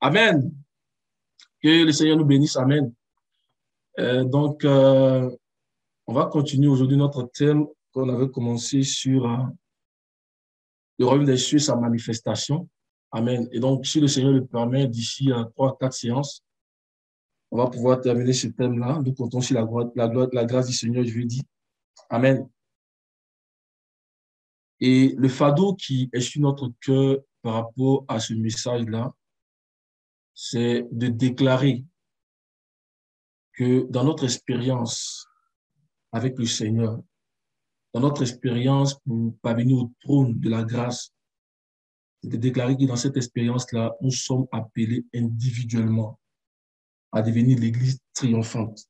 Amen. Que le Seigneur nous bénisse. Amen. Donc, on va continuer aujourd'hui notre thème qu'on avait commencé sur le royaume des cieux, sa manifestation. Amen. Et donc, si le Seigneur le permet, d'ici 3 à 4 séances, on va pouvoir terminer ce thème-là. Nous comptons sur la grâce du Seigneur, je veux dire. Amen. Et le fardeau qui est sur notre cœur par rapport à ce message-là, c'est de déclarer que dans notre expérience avec le Seigneur, dans notre expérience pour parvenir au trône de la grâce, c'est de déclarer que dans cette expérience-là, nous sommes appelés individuellement à devenir l'Église triomphante.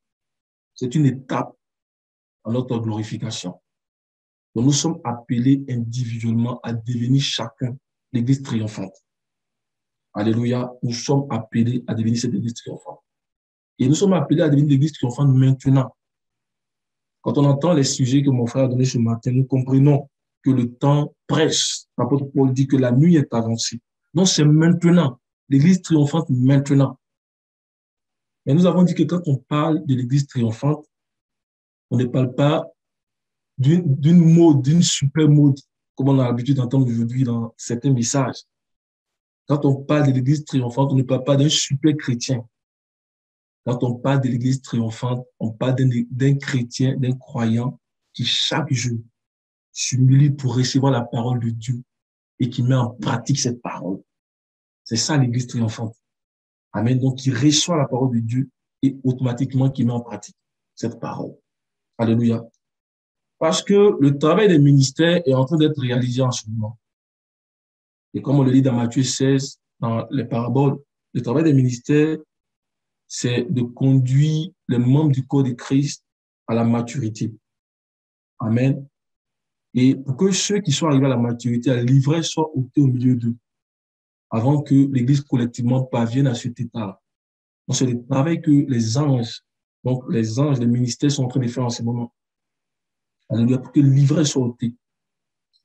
C'est une étape dans notre glorification. Donc, nous sommes appelés individuellement à devenir chacun l'Église triomphante. Alléluia. Nous sommes appelés à devenir cette Église triomphante. Et nous sommes appelés à devenir l'Église triomphante maintenant. Quand on entend les sujets que mon frère a donnés ce matin, nous comprenons que le temps presse. L'apôtre Paul dit que la nuit est avancée. Donc, c'est maintenant. L'Église triomphante maintenant. Mais nous avons dit que quand on parle de l'Église triomphante, on ne parle pas d'une mode, d'une super mode, comme on a l'habitude d'entendre aujourd'hui dans certains messages. Quand on parle de l'Église triomphante, on ne parle pas d'un super chrétien. Quand on parle de l'Église triomphante, on parle d'un chrétien, d'un croyant qui chaque jour s'humilie pour recevoir la parole de Dieu et qui met en pratique cette parole. C'est ça l'Église triomphante. Amen. Donc, qui reçoit la parole de Dieu et automatiquement qui met en pratique cette parole. Alléluia. Parce que le travail des ministères est en train d'être réalisé en ce moment. Et comme on le lit dans Matthieu 16, dans les paraboles, le travail des ministères, c'est de conduire les membres du corps de Christ à la maturité. Amen. Et pour que ceux qui sont arrivés à la maturité, à l'ivresse, soient ôtés au milieu d'eux, avant que l'Église collectivement parvienne à cet état. Donc, c'est le travail que les anges, les ministères sont en train de faire en ce moment. Alléluia, pour que l'ivresse soit ôtée.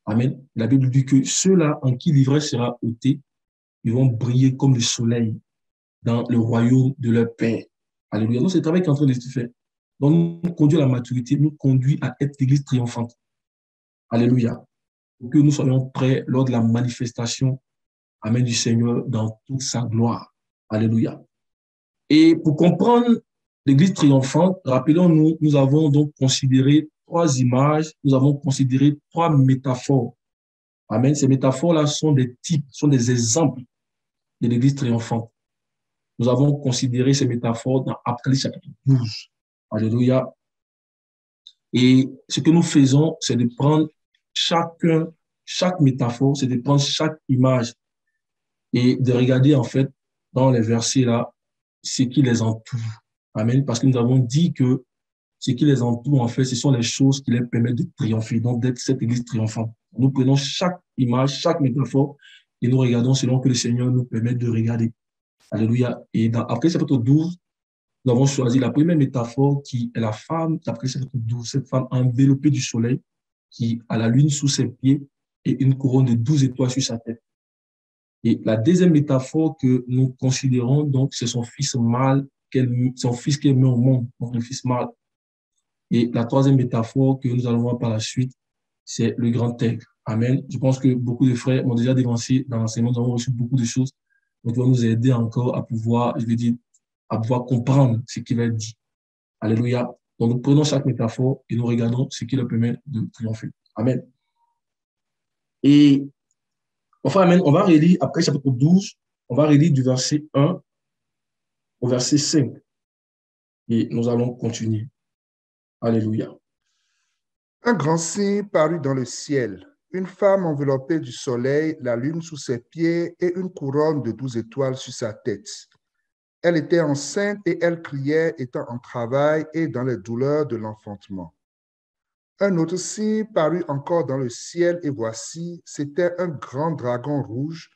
Amen. La Bible dit que ceux-là en qui l'ivresse sera ôtée, ils vont briller comme le soleil dans le royaume de leur Père. Alléluia. Donc, c'est le travail qui est en train de se faire. Donc, nous conduit à la maturité, nous conduit à être l'Église triomphante. Alléluia. Pour que nous soyons prêts lors de la manifestation, Amen, du Seigneur dans toute sa gloire. Alléluia. Et pour comprendre l'Église triomphante, rappelons-nous, nous avons donc considéré 3 images, nous avons considéré 3 métaphores. Amen. Ces métaphores-là sont des types, sont des exemples de l'Église triomphante. Nous avons considéré ces métaphores dans Apocalypse chapitre 12. Alléluia. Et ce que nous faisons, c'est de prendre chaque métaphore, c'est de prendre chaque image et de regarder en fait dans les versets là ce qui les entoure. Amen. Parce que nous avons dit que ce qui les entoure, en fait, ce sont les choses qui leur permettent de triompher, donc d'être cette Église triomphante. Nous prenons chaque image, chaque métaphore et nous regardons selon que le Seigneur nous permet de regarder. Alléluia. Et après chapitre 12, nous avons choisi la première métaphore qui est la femme, d'après chapitre 12, cette femme enveloppée du soleil qui a la lune sous ses pieds et une couronne de 12 étoiles sur sa tête. Et la deuxième métaphore que nous considérons, donc, c'est son fils mâle, son fils qui est mis au monde, donc le fils mâle. Et la troisième métaphore que nous allons voir par la suite, c'est le grand aigle. Amen. Je pense que beaucoup de frères m'ont déjà dévancé dans l'enseignement. Nous avons reçu beaucoup de choses. Donc, ils vont nous aider encore à pouvoir, je veux dire, à pouvoir comprendre ce qui va être dit. Alléluia. Donc, nous prenons chaque métaphore et nous regardons ce qui leur permet de triompher. Amen. Et, enfin, amen, on va relire, après chapitre 12, on va relire du verset 1 au verset 5. Et nous allons continuer. Alléluia. Un grand signe parut dans le ciel, une femme enveloppée du soleil, la lune sous ses pieds et une couronne de 12 étoiles sur sa tête. Elle était enceinte et elle criait, étant en travail et dans les douleurs de l'enfantement. Un autre signe parut encore dans le ciel et voici, c'était un grand dragon rouge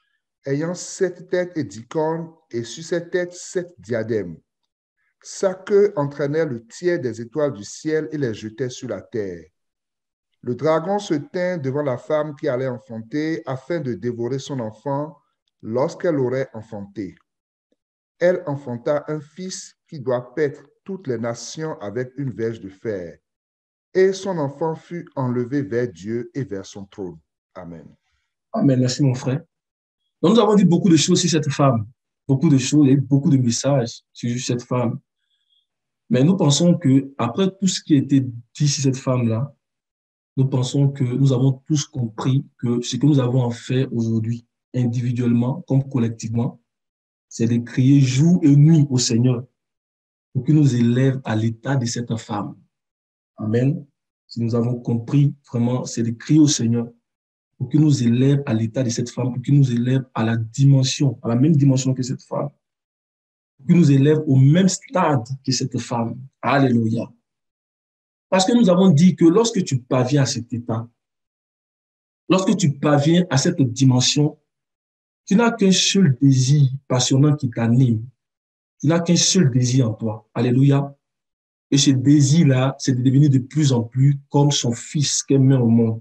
ayant 7 têtes et 10 cornes et sur ses têtes 7 diadèmes. Sa queue entraînait le tiers des étoiles du ciel et les jetait sur la terre. Le dragon se tint devant la femme qui allait enfanter afin de dévorer son enfant lorsqu'elle aurait enfanté. Elle enfanta un fils qui doit paître toutes les nations avec une verge de fer. Et son enfant fut enlevé vers Dieu et vers son trône. Amen. Amen. Merci, mon frère. Donc, nous avons dit beaucoup de choses sur cette femme. Beaucoup de choses, il y a eu beaucoup de messages sur cette femme. Mais nous pensons que après tout ce qui a été dit sur cette femme-là, nous pensons que nous avons tous compris que ce que nous avons à faire aujourd'hui, individuellement comme collectivement, c'est de crier jour et nuit au Seigneur pour qu'il nous élève à l'état de cette femme. Amen. Si nous avons compris, vraiment, c'est de crier au Seigneur pour qu'il nous élève à l'état de cette femme, pour qu'il nous élève à la dimension, à la même dimension que cette femme, pour qu'il nous élève au même stade que cette femme. Alléluia. Parce que nous avons dit que lorsque tu parviens à cet état, lorsque tu parviens à cette dimension, tu n'as qu'un seul désir passionnant qui t'anime. Tu n'as qu'un seul désir en toi. Alléluia. Et ce désir-là, c'est de devenir de plus en plus comme son fils qu'elle met au monde,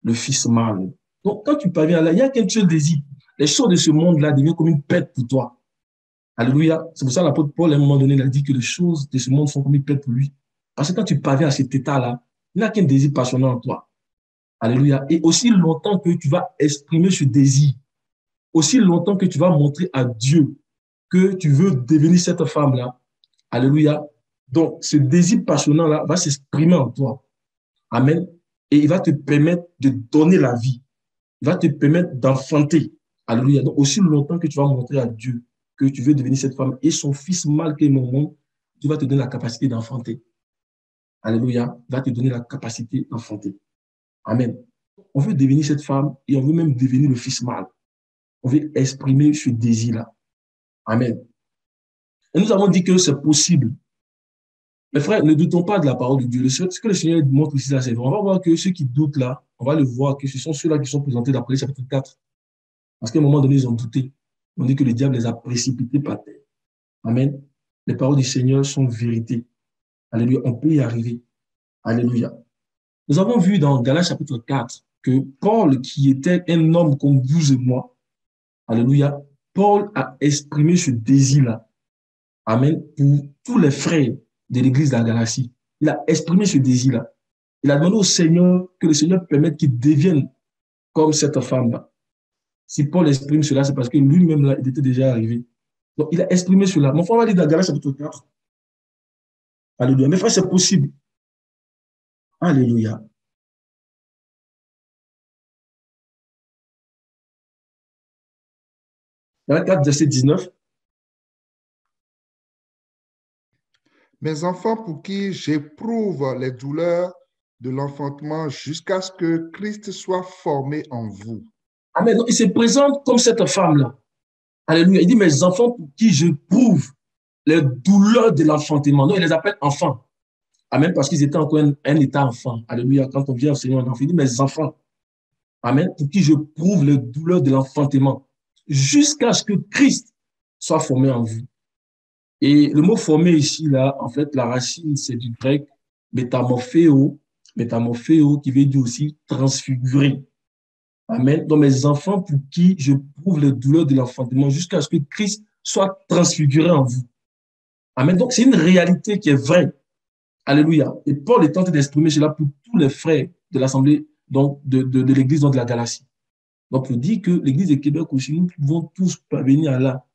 le fils mâle. Donc, quand tu parviens là, il n'y a qu'un seul désir. Les choses de ce monde-là deviennent comme une pète pour toi. Alléluia. C'est pour ça que l'apôtre Paul, à un moment donné, il a dit que les choses de ce monde sont comme une pète pour lui. Parce que quand tu parviens à cet état-là, il n'y a qu'un désir passionnant en toi. Alléluia. Et aussi longtemps que tu vas exprimer ce désir, aussi longtemps que tu vas montrer à Dieu que tu veux devenir cette femme-là. Alléluia. Donc, ce désir passionnant-là va s'exprimer en toi. Amen. Et il va te permettre de donner la vie. Il va te permettre d'enfanter. Alléluia. Donc, aussi longtemps que tu vas montrer à Dieu que tu veux devenir cette femme et son fils mâle qui est mon monde, Dieu va te donner la capacité d'enfanter. Alléluia. Il va te donner la capacité d'enfanter. Amen. On veut devenir cette femme et on veut même devenir le fils mâle. On veut exprimer ce désir-là. Amen. Et nous avons dit que c'est possible. Mes frères, ne doutons pas de la parole de Dieu. Ce que le Seigneur montre ici, là, c'est vrai. On va voir que ceux qui doutent là, on va le voir que ce sont ceux-là qui sont présentés d'après le chapitre 4. Parce qu'à un moment donné, ils ont douté. On dit que le diable les a précipités par terre. Amen. Les paroles du Seigneur sont vérité. Alléluia. On peut y arriver. Alléluia. Nous avons vu dans Galates chapitre 4 que Paul, qui était un homme comme vous et moi, alléluia, Paul a exprimé ce désir-là. Amen. Pour tous les frères de l'église de la Galatie. Il a exprimé ce désir-là. Il a demandé au Seigneur que le Seigneur permette qu'il devienne comme cette femme-là. Si Paul exprime cela, c'est parce que lui-même, là, il était déjà arrivé. Donc, il a exprimé cela. Mon frère va lire dans Galates chapitre 4. Alléluia. Mes frères, c'est possible. Alléluia. Galates 4, verset 19. Mes enfants, pour qui j'éprouve les douleurs de l'enfantement jusqu'à ce que Christ soit formé en vous. Amen. Donc, il se présente comme cette femme-là. Alléluia. Il dit, mes enfants, pour qui j'éprouve les douleurs de l'enfantement. Donc, il les appelle enfants. Amen. Parce qu'ils étaient encore un état enfant. Alléluia. Quand on vient au Seigneur, on dit, mes enfants. Amen. Pour qui j'éprouve les douleurs de l'enfantement jusqu'à ce que Christ soit formé en vous. Et le mot formé ici, là, en fait, la racine, c'est du grec métamorphéo, qui veut dire aussi transfigurer. Amen. Donc, mes enfants, pour qui je prouve les douleurs de l'enfantement jusqu'à ce que Christ soit transfiguré en vous. Amen. Donc, c'est une réalité qui est vraie. Alléluia. Et Paul est tenté d'exprimer cela pour tous les frères de l'Assemblée, donc de l'Église de la Galatie. Donc, il dit que l'Église de Québec aussi, nous pouvons tous parvenir à là.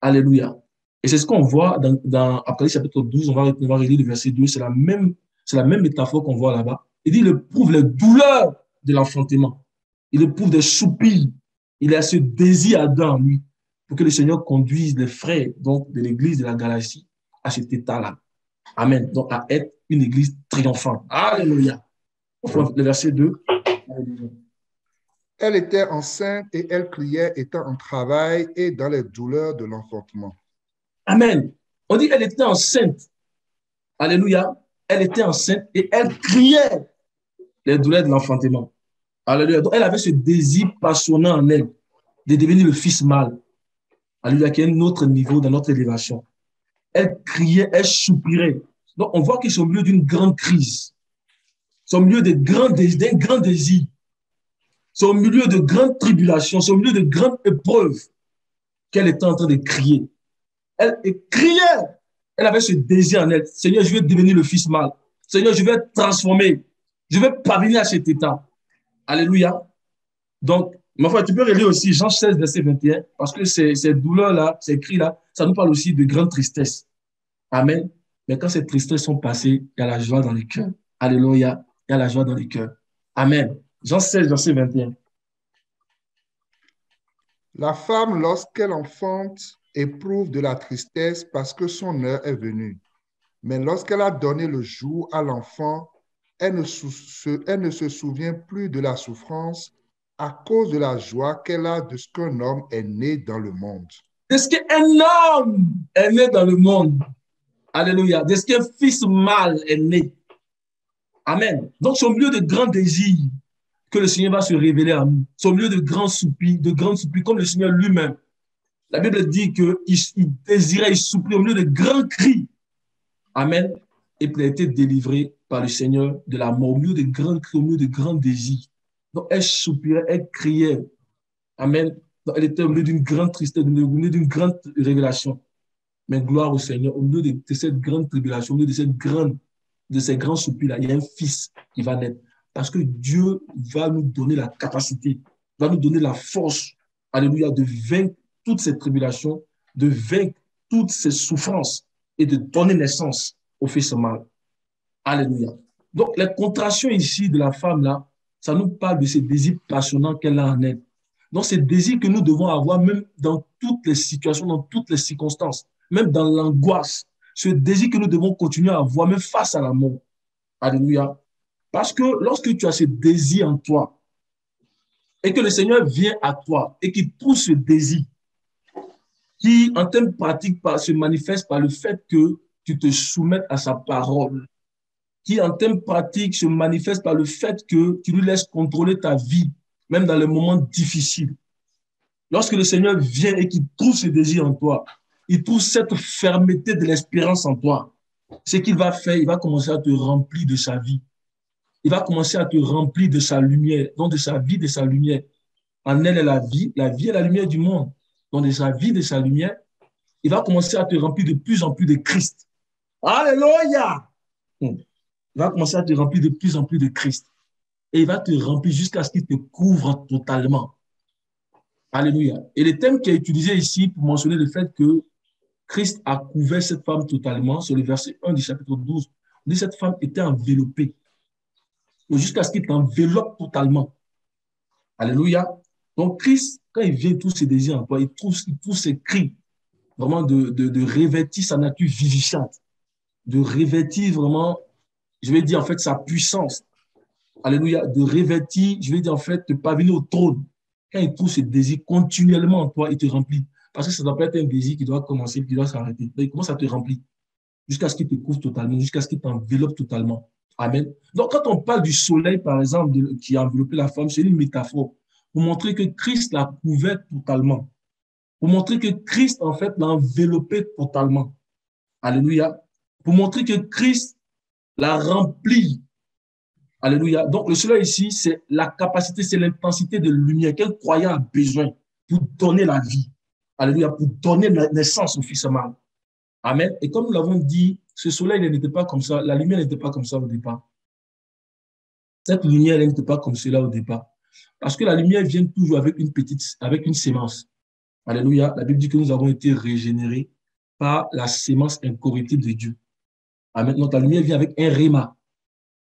Alléluia. Et c'est ce qu'on voit dans Apocalypse chapitre 12, on va relire le verset 2, c'est la même métaphore qu'on voit là-bas. Il dit, il éprouve les douleurs de l'enfantement. Il éprouve des soupirs. Il a ce désir ardent en lui pour que le Seigneur conduise les frères donc, de l'église de la Galatie à cet état-là. Amen. Donc, à être une église triomphante. Alléluia. Le verset 2. Alléluia. Elle était enceinte et elle criait étant en travail et dans les douleurs de l'enfantement. Amen. On dit qu'elle était enceinte. Alléluia. Elle était enceinte et elle criait les douleurs de l'enfantement. Alléluia. Donc, elle avait ce désir passionnant en elle de devenir le fils mâle. Alléluia, qui est un autre niveau dans notre élévation. Elle criait, elle soupirait. Donc, on voit qu'ils sont au milieu d'une grande crise. Ils sont au milieu d'un grand désir. Ils sont au milieu de grandes tribulations. Ils sont au milieu de grandes épreuves qu'elle était en train de crier. Elle criait. Elle avait ce désir en elle. Seigneur, je veux devenir le fils mâle. Seigneur, je vais être transformé. Je vais parvenir à cet état. Alléluia. Donc, ma foi, tu peux relire aussi Jean 16, verset 21, parce que ces douleurs-là, ces cris-là, ça nous parle aussi de grande tristesse. Amen. Mais quand ces tristesses sont passées, il y a la joie dans les cœurs. Alléluia. Il y a la joie dans les cœurs. Amen. Jean 16, verset 21. La femme, lorsqu'elle enfante, éprouve de la tristesse parce que son heure est venue. Mais lorsqu'elle a donné le jour à l'enfant, elle ne se souvient plus de la souffrance à cause de la joie qu'elle a de ce qu'un homme est né dans le monde. De ce qu'un homme est né dans le monde. Alléluia. De ce qu'un fils mâle est né. Amen. Donc, c'est au milieu de grands désirs que le Seigneur va se révéler à nous. C'est au milieu de grands soupirs, comme le Seigneur lui-même. La Bible dit qu'il désirait, il soupirait au milieu de grands cris. Amen. Et puis, il a été délivré par le Seigneur de la mort, au milieu de grands cris, au milieu de grands désirs. Donc, elle soupirait, elle criait. Amen. Donc, elle était au milieu d'une grande tristesse, au milieu d'une grande révélation. Mais gloire au Seigneur, au milieu de cette grande tribulation, au milieu de ces grands soupirs-là, il y a un fils qui va naître. Parce que Dieu va nous donner la capacité, va nous donner la force, alléluia, de vaincre toutes ces tribulations, de vaincre toutes ces souffrances et de donner naissance au fils mâle. Alléluia. Donc, les contractions ici de la femme-là, ça nous parle de ces désirs passionnants qu'elle a en elle. Donc, ces désirs que nous devons avoir même dans toutes les situations, dans toutes les circonstances, même dans l'angoisse, ce désir que nous devons continuer à avoir même face à la mort. Alléluia. Parce que lorsque tu as ce désir en toi et que le Seigneur vient à toi et qu'il pousse ce désir, qui en termes pratiques se manifeste par le fait que tu te soumettes à sa parole, qui en termes pratiques se manifeste par le fait que tu lui laisses contrôler ta vie, même dans les moments difficiles. Lorsque le Seigneur vient et qu'il trouve ce désir en toi, il trouve cette fermeté de l'espérance en toi, ce qu'il va faire, il va commencer à te remplir de sa vie. Il va commencer à te remplir de sa lumière, donc de sa vie, de sa lumière. En elle est la vie est la lumière du monde. Donc de sa vie, de sa lumière, il va commencer à te remplir de plus en plus de Christ. Alléluia! Il va commencer à te remplir de plus en plus de Christ. Et il va te remplir jusqu'à ce qu'il te couvre totalement. Alléluia. Et le thème qui est utilisé ici pour mentionner le fait que Christ a couvert cette femme totalement, sur le verset 1 du chapitre 12, on dit que cette femme était enveloppée. Jusqu'à ce qu'il t'enveloppe totalement. Alléluia. Donc Christ, quand il vient tous ses désirs en toi, il trouve ses cris, vraiment de revêtir sa nature vivifiante, de revêtir vraiment, je vais dire en fait sa puissance. Alléluia. De revêtir, je vais dire en fait, de parvenir au trône. Quand il trouve ses désirs continuellement en toi, il te remplit. Parce que ça ne doit pas être un désir qui doit commencer, qui doit s'arrêter. Donc, il commence à te remplir jusqu'à ce qu'il te couvre totalement, jusqu'à ce qu'il t'enveloppe totalement. Amen. Donc, quand on parle du soleil, par exemple, qui a enveloppé la femme, c'est une métaphore pour montrer que Christ l'a couvert totalement. Pour montrer que Christ, en fait, l'a enveloppé totalement. Alléluia. Pour montrer que Christ l'a rempli. Alléluia. Donc, le soleil ici, c'est la capacité, c'est l'intensité de lumière qu'un croyant a besoin pour donner la vie. Alléluia. Pour donner naissance au Fils mâle. Amen. Et comme nous l'avons dit, ce soleil n'était pas comme ça, la lumière n'était pas comme ça au départ. Cette lumière n'était pas comme cela au départ. Parce que la lumière vient toujours avec une sémence. Alléluia. La Bible dit que nous avons été régénérés par la sémence incorruptible de Dieu. Amen. Donc la lumière vient avec un réma.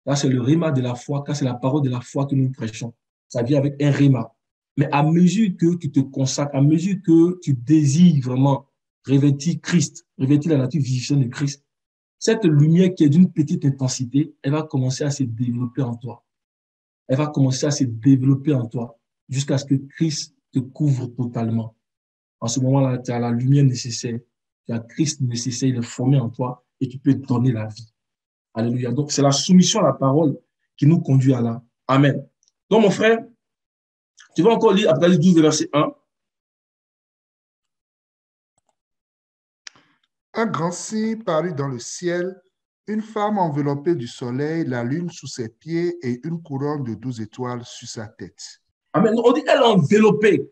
Là, c'est le réma de la foi, car c'est la parole de la foi que nous prêchons. Ça vient avec un réma. Mais à mesure que tu te consacres, à mesure que tu désires vraiment revêtir Christ, revêtir la nature vivifiante de Christ, cette lumière qui est d'une petite intensité, elle va commencer à se développer en toi. Elle va commencer à se développer en toi jusqu'à ce que Christ te couvre totalement. En ce moment-là, tu as la lumière nécessaire, tu as Christ nécessaire, il est formé en toi et tu peux donner la vie. Alléluia. Donc, c'est la soumission à la parole qui nous conduit à là. Amen. Donc, mon frère, tu vas encore lire Apocalypse 12, verset 1. Un grand signe parut dans le ciel, une femme enveloppée du soleil, la lune sous ses pieds et une couronne de 12 étoiles sur sa tête. Amen. On dit elle est enveloppée.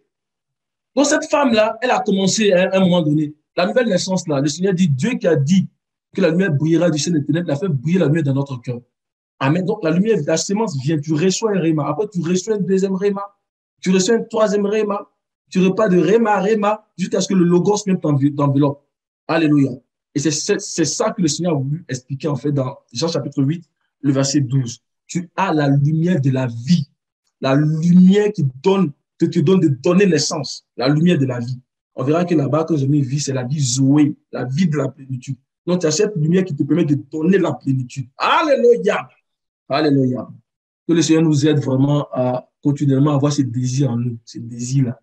Donc, cette femme-là, elle a commencé à un moment donné. La nouvelle naissance, là, le Seigneur dit, Dieu qui a dit que la lumière brillera du ciel des ténèbres, il a fait briller la lumière dans notre cœur. Amen. Donc, la lumière, la sémence vient, tu reçois un réma. Après, tu reçois un deuxième réma. Tu reçois un troisième réma. Tu repars de réma à réma jusqu'à ce que le logos même t'enveloppe. Alléluia. Et c'est ça que le Seigneur a voulu expliquer, en fait, dans Jean chapitre 8, le verset 12. Tu as la lumière de la vie. La lumière qui donne, que te donne de donner naissance. La lumière de la vie. On verra que là-bas, quand je mets vie, c'est la vie Zoé, la vie de la plénitude. Donc, tu as cette lumière qui te permet de donner la plénitude. Alléluia. Alléluia. Que le Seigneur nous aide vraiment à continuellement avoir ces désirs en nous, ces désirs-là.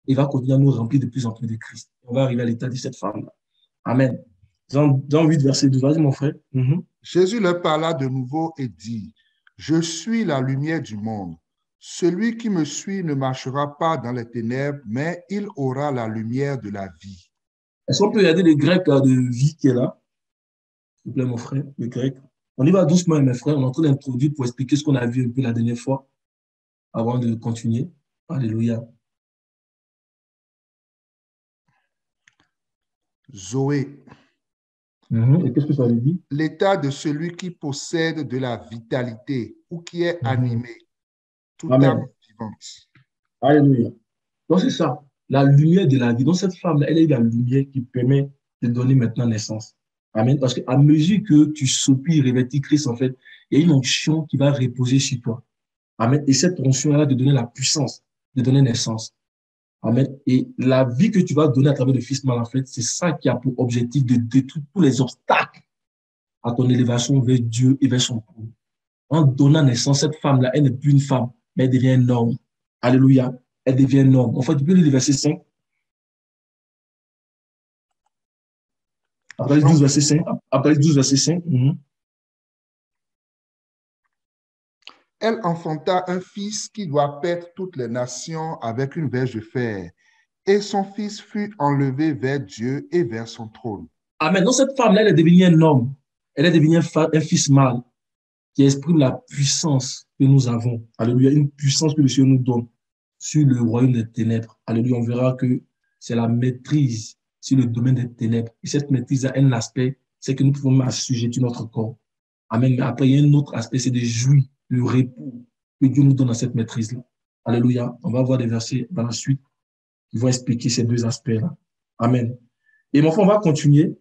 Il va continuer à nous remplir de plus en plus de Christ. On va arriver à l'état de cette femme-là. Amen. Jean 8, verset 2. Vas-y, mon frère. Jésus leur parla de nouveau et dit, je suis la lumière du monde. Celui qui me suit ne marchera pas dans les ténèbres, mais il aura la lumière de la vie. Est-ce qu'on peut regarder le grec de vie qui est là? S'il vous plaît, mon frère, le grec. On y va doucement, mes frères. On est en train d'introduire pour expliquer ce qu'on a vu un peu la dernière fois avant de continuer. Alléluia. Zoé. Et qu'est-ce que ça veut dire? L'état de celui qui possède de la vitalité ou qui est animé, toute âme Amen. vivante. Alléluia. Donc, c'est ça, la lumière de la vie. Donc, cette femme-là, elle est la lumière qui permet de donner maintenant naissance. Amen. Parce qu'à mesure que tu soupires, revêtis Christ, en fait, il y a une onction qui va reposer sur toi. Amen. Et cette onction, elle va te donner la puissance de donner naissance. Amen. Et la vie que tu vas donner à travers le Fils mal, en fait, c'est ça qui a pour objectif de détruire tous les obstacles à ton élévation vers Dieu et vers son trône. En donnant naissance, cette femme-là, elle n'est plus une femme, mais elle devient un homme. Alléluia. Elle devient un homme. En fait, tu peux lire le verset 5. Apocalypse 12, verset 5. Apocalypse 12, verset 5. Elle enfanta un fils qui doit paître toutes les nations avec une verge de fer. Et son fils fut enlevé vers Dieu et vers son trône. Amen. Donc, cette femme-là, elle est devenue un homme. Elle est devenue un fils mâle qui exprime la puissance que nous avons. Alléluia. Une puissance que le Seigneur nous donne sur le royaume des ténèbres. Alléluia. On verra que c'est la maîtrise sur le domaine des ténèbres. Et cette maîtrise a un aspect, c'est que nous pouvons assujettir notre corps. Amen. Mais après, il y a un autre aspect, c'est de jouir le repos que Dieu nous donne dans cette maîtrise-là. Alléluia. On va voir des versets dans la suite qui vont expliquer ces deux aspects-là. Amen. Et mon frère, on va continuer.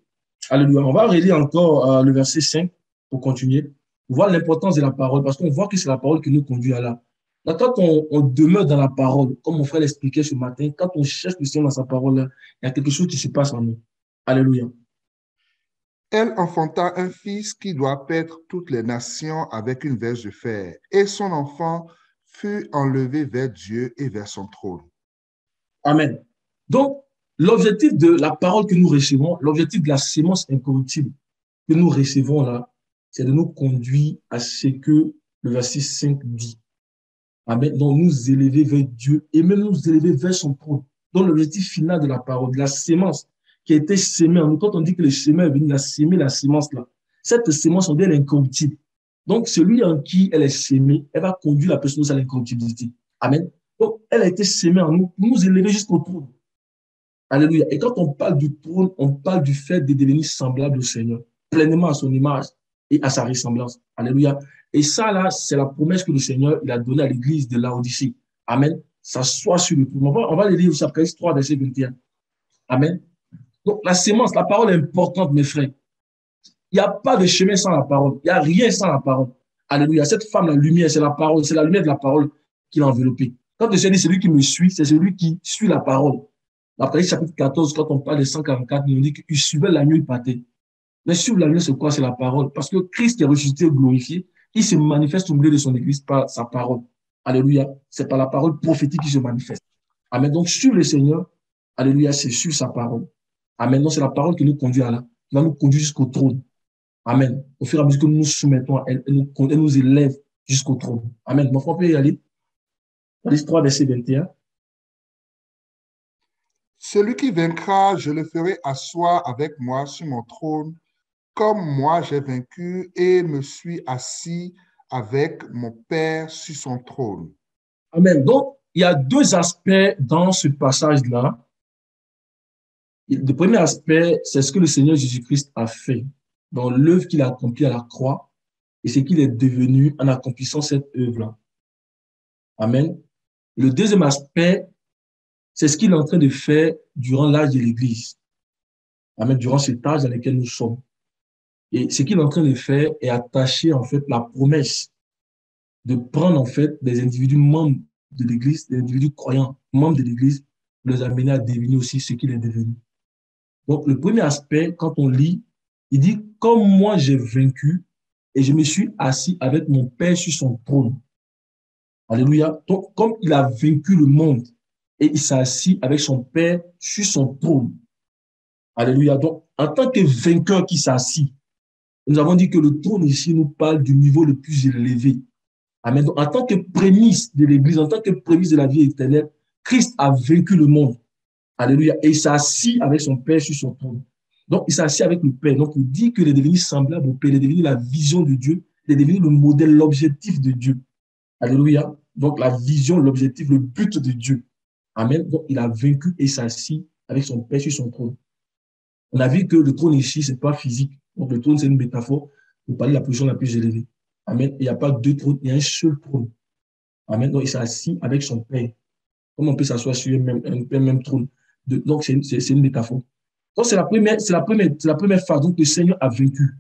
Alléluia. On va relire encore le verset 5 pour continuer. On voit l'importance de la parole parce qu'on voit que c'est la parole qui nous conduit à là. Là, quand on demeure dans la parole, comme mon frère l'expliquait ce matin, quand on cherche le Seigneur dans sa parole, il y a quelque chose qui se passe en nous. Alléluia. Elle enfanta un fils qui doit paître toutes les nations avec une verge de fer. Et son enfant fut enlevé vers Dieu et vers son trône. Amen. Donc, l'objectif de la parole que nous recevons, l'objectif de la sémence incorruptible que nous recevons là, c'est de nous conduire à ce que le verset 5 dit. Amen. Donc, nous élever vers Dieu et même nous élever vers son trône. Donc, l'objectif final de la parole, de la sémence qui a été sémée en nous. Quand on dit que le semeur est venu, il a sémé la sémence là. Cette sémence, on dit, elle est incorruptible. Donc, celui en qui elle est sémée, elle va conduire la personne à l'incorruptibilité. Amen. Donc, elle a été sémée en nous pour nous élever jusqu'au trône. Alléluia. Et quand on parle du trône, on parle du fait de devenir semblable au Seigneur, pleinement à son image et à sa ressemblance. Alléluia. Et ça, là, c'est la promesse que le Seigneur il a donnée à l'église de Laodicée. Amen. Ça soit sur le trône. On va le lire au Apocalypse 3, verset 21. Amen. Donc, la sémence, la parole est importante, mes frères. Il n'y a pas de chemin sans la parole. Il n'y a rien sans la parole. Alléluia. Cette femme, la lumière, c'est la parole. C'est la lumière de la parole qui l'a enveloppée. Quand le Seigneur dit celui qui me suit, c'est celui qui suit la parole. L'Apocalypse chapitre 14, quand on parle de 144, il nous dit qu'il suivait l'agneau, il partait. Mais suivre l'agneau, c'est quoi? C'est la parole. Parce que Christ qui est ressuscité et glorifié, il se manifeste au milieu de son église par sa parole. Alléluia. C'est par la parole prophétique qui se manifeste. Amen. Donc, suivre le Seigneur, alléluia, c'est suivre sa parole. Amen. Donc, c'est la parole qui nous conduit à là, qui va nous conduire jusqu'au trône. Amen. Au fur et à mesure que nous nous soumettons à elle, elle nous élève jusqu'au trône. Amen. Mon frère peut y aller. Apocalypse 3, verset 21. Celui qui vaincra, je le ferai asseoir avec moi sur mon trône, comme moi j'ai vaincu et me suis assis avec mon Père sur son trône. Amen. Donc, il y a deux aspects dans ce passage-là Le premier aspect, c'est ce que le Seigneur Jésus-Christ a fait dans l'œuvre qu'il a accomplie à la croix et ce qu'il est devenu en accomplissant cette œuvre-là. Amen. Le deuxième aspect, c'est ce qu'il est en train de faire durant l'âge de l'Église. Amen. Durant cet âge dans lequel nous sommes. Et ce qu'il est en train de faire est attacher en fait la promesse de prendre en fait des individus membres de l'Église, des individus croyants, membres de l'Église, pour les amener à devenir aussi ce qu'il est devenu. Donc, le premier aspect, quand on lit, il dit, comme moi j'ai vaincu et je me suis assis avec mon Père sur son trône. Alléluia. Donc, comme il a vaincu le monde et il s'est assis avec son Père sur son trône. Alléluia. Donc, en tant que vainqueur qui s'est assis, nous avons dit que le trône ici nous parle du niveau le plus élevé. Amen. Donc, en tant que prémisse de l'Église, en tant que prémisse de la vie éternelle, Christ a vaincu le monde. Alléluia. Et il s'est assis avec son Père sur son trône. Donc, il s'est assis avec le Père. Donc, il dit qu'il est devenu semblable au Père. Il est devenu la vision de Dieu. Il est devenu le modèle, l'objectif de Dieu. Alléluia. Donc, la vision, l'objectif, le but de Dieu. Amen. Donc, il a vaincu et s'est assis avec son Père sur son trône. On a vu que le trône ici, ce n'est pas physique. Donc, le trône, c'est une métaphore pour parler de la position la plus élevée. Amen. Il n'y a pas deux trônes, il y a un seul trône. Amen. Donc, il s'est assis avec son Père. Comment on peut s'asseoir sur un même trône? Donc, c'est une métaphore. Donc, c'est la première phase. Donc, le Seigneur a vaincu.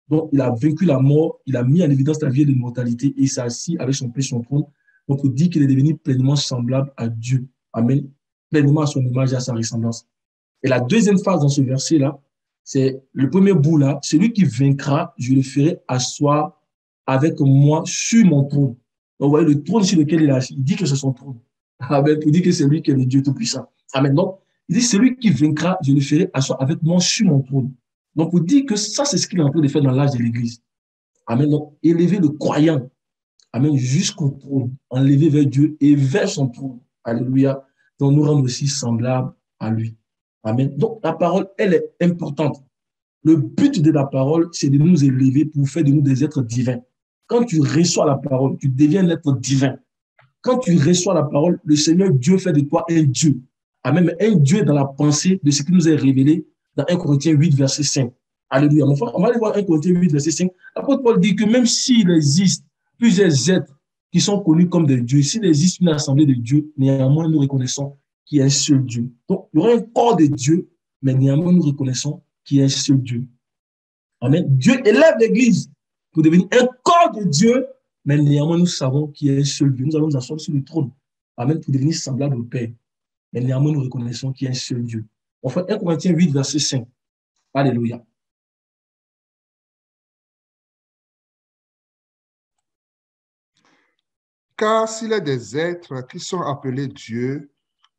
Donc, il a vaincu la mort, il a mis en évidence la vie et l'immortalité et il s'est assis avec son Père sur son trône. Donc, on dit qu'il est devenu pleinement semblable à Dieu. Amen. Pleinement à son image et à sa ressemblance. Et la deuxième phase dans ce verset-là, c'est le premier bout là, celui qui vaincra, je le ferai asseoir avec moi sur mon trône. Donc, vous voyez, le trône sur lequel il est assis, il dit que c'est son trône. Amen. Il dit que c'est lui qui est le Dieu Tout-Puissant. Amen. Donc, il dit, celui qui vaincra, je le ferai asseoir avec moi sur mon trône. Donc, on dit que ça, c'est ce qu'il est en train de faire dans l'âge de l'Église. Amen. Donc, élever le croyant, amen, jusqu'au trône, enlever vers Dieu et vers son trône. Alléluia. Donc, nous rendre aussi semblables à lui. Amen. Donc, la parole, elle est importante. Le but de la parole, c'est de nous élever pour faire de nous des êtres divins. Quand tu reçois la parole, tu deviens un être divin. Quand tu reçois la parole, le Seigneur Dieu fait de toi un Dieu. Amen. Un Dieu dans la pensée de ce qui nous est révélé dans 1 Corinthiens 8, verset 5. Alléluia. Mon frère, on va aller voir 1 Corinthiens 8, verset 5. L'apôtre Paul dit que même s'il existe plusieurs êtres qui sont connus comme des dieux, s'il existe une assemblée de dieux, néanmoins nous reconnaissons qu'il y a un seul Dieu. Donc, il y aura un corps de Dieu, mais néanmoins nous reconnaissons qu'il y a un seul Dieu. Amen. Dieu élève l'Église pour devenir un corps de Dieu, mais néanmoins nous savons qu'il y a un seul Dieu. Nous allons nous asseoir sur le trône. Amen. Pour devenir semblable au Père. Mais néanmoins nous reconnaissons qu'il y a un seul Dieu. On fait 1 Corinthiens 8, verset 5. Alléluia. Car s'il est des êtres qui sont appelés Dieu,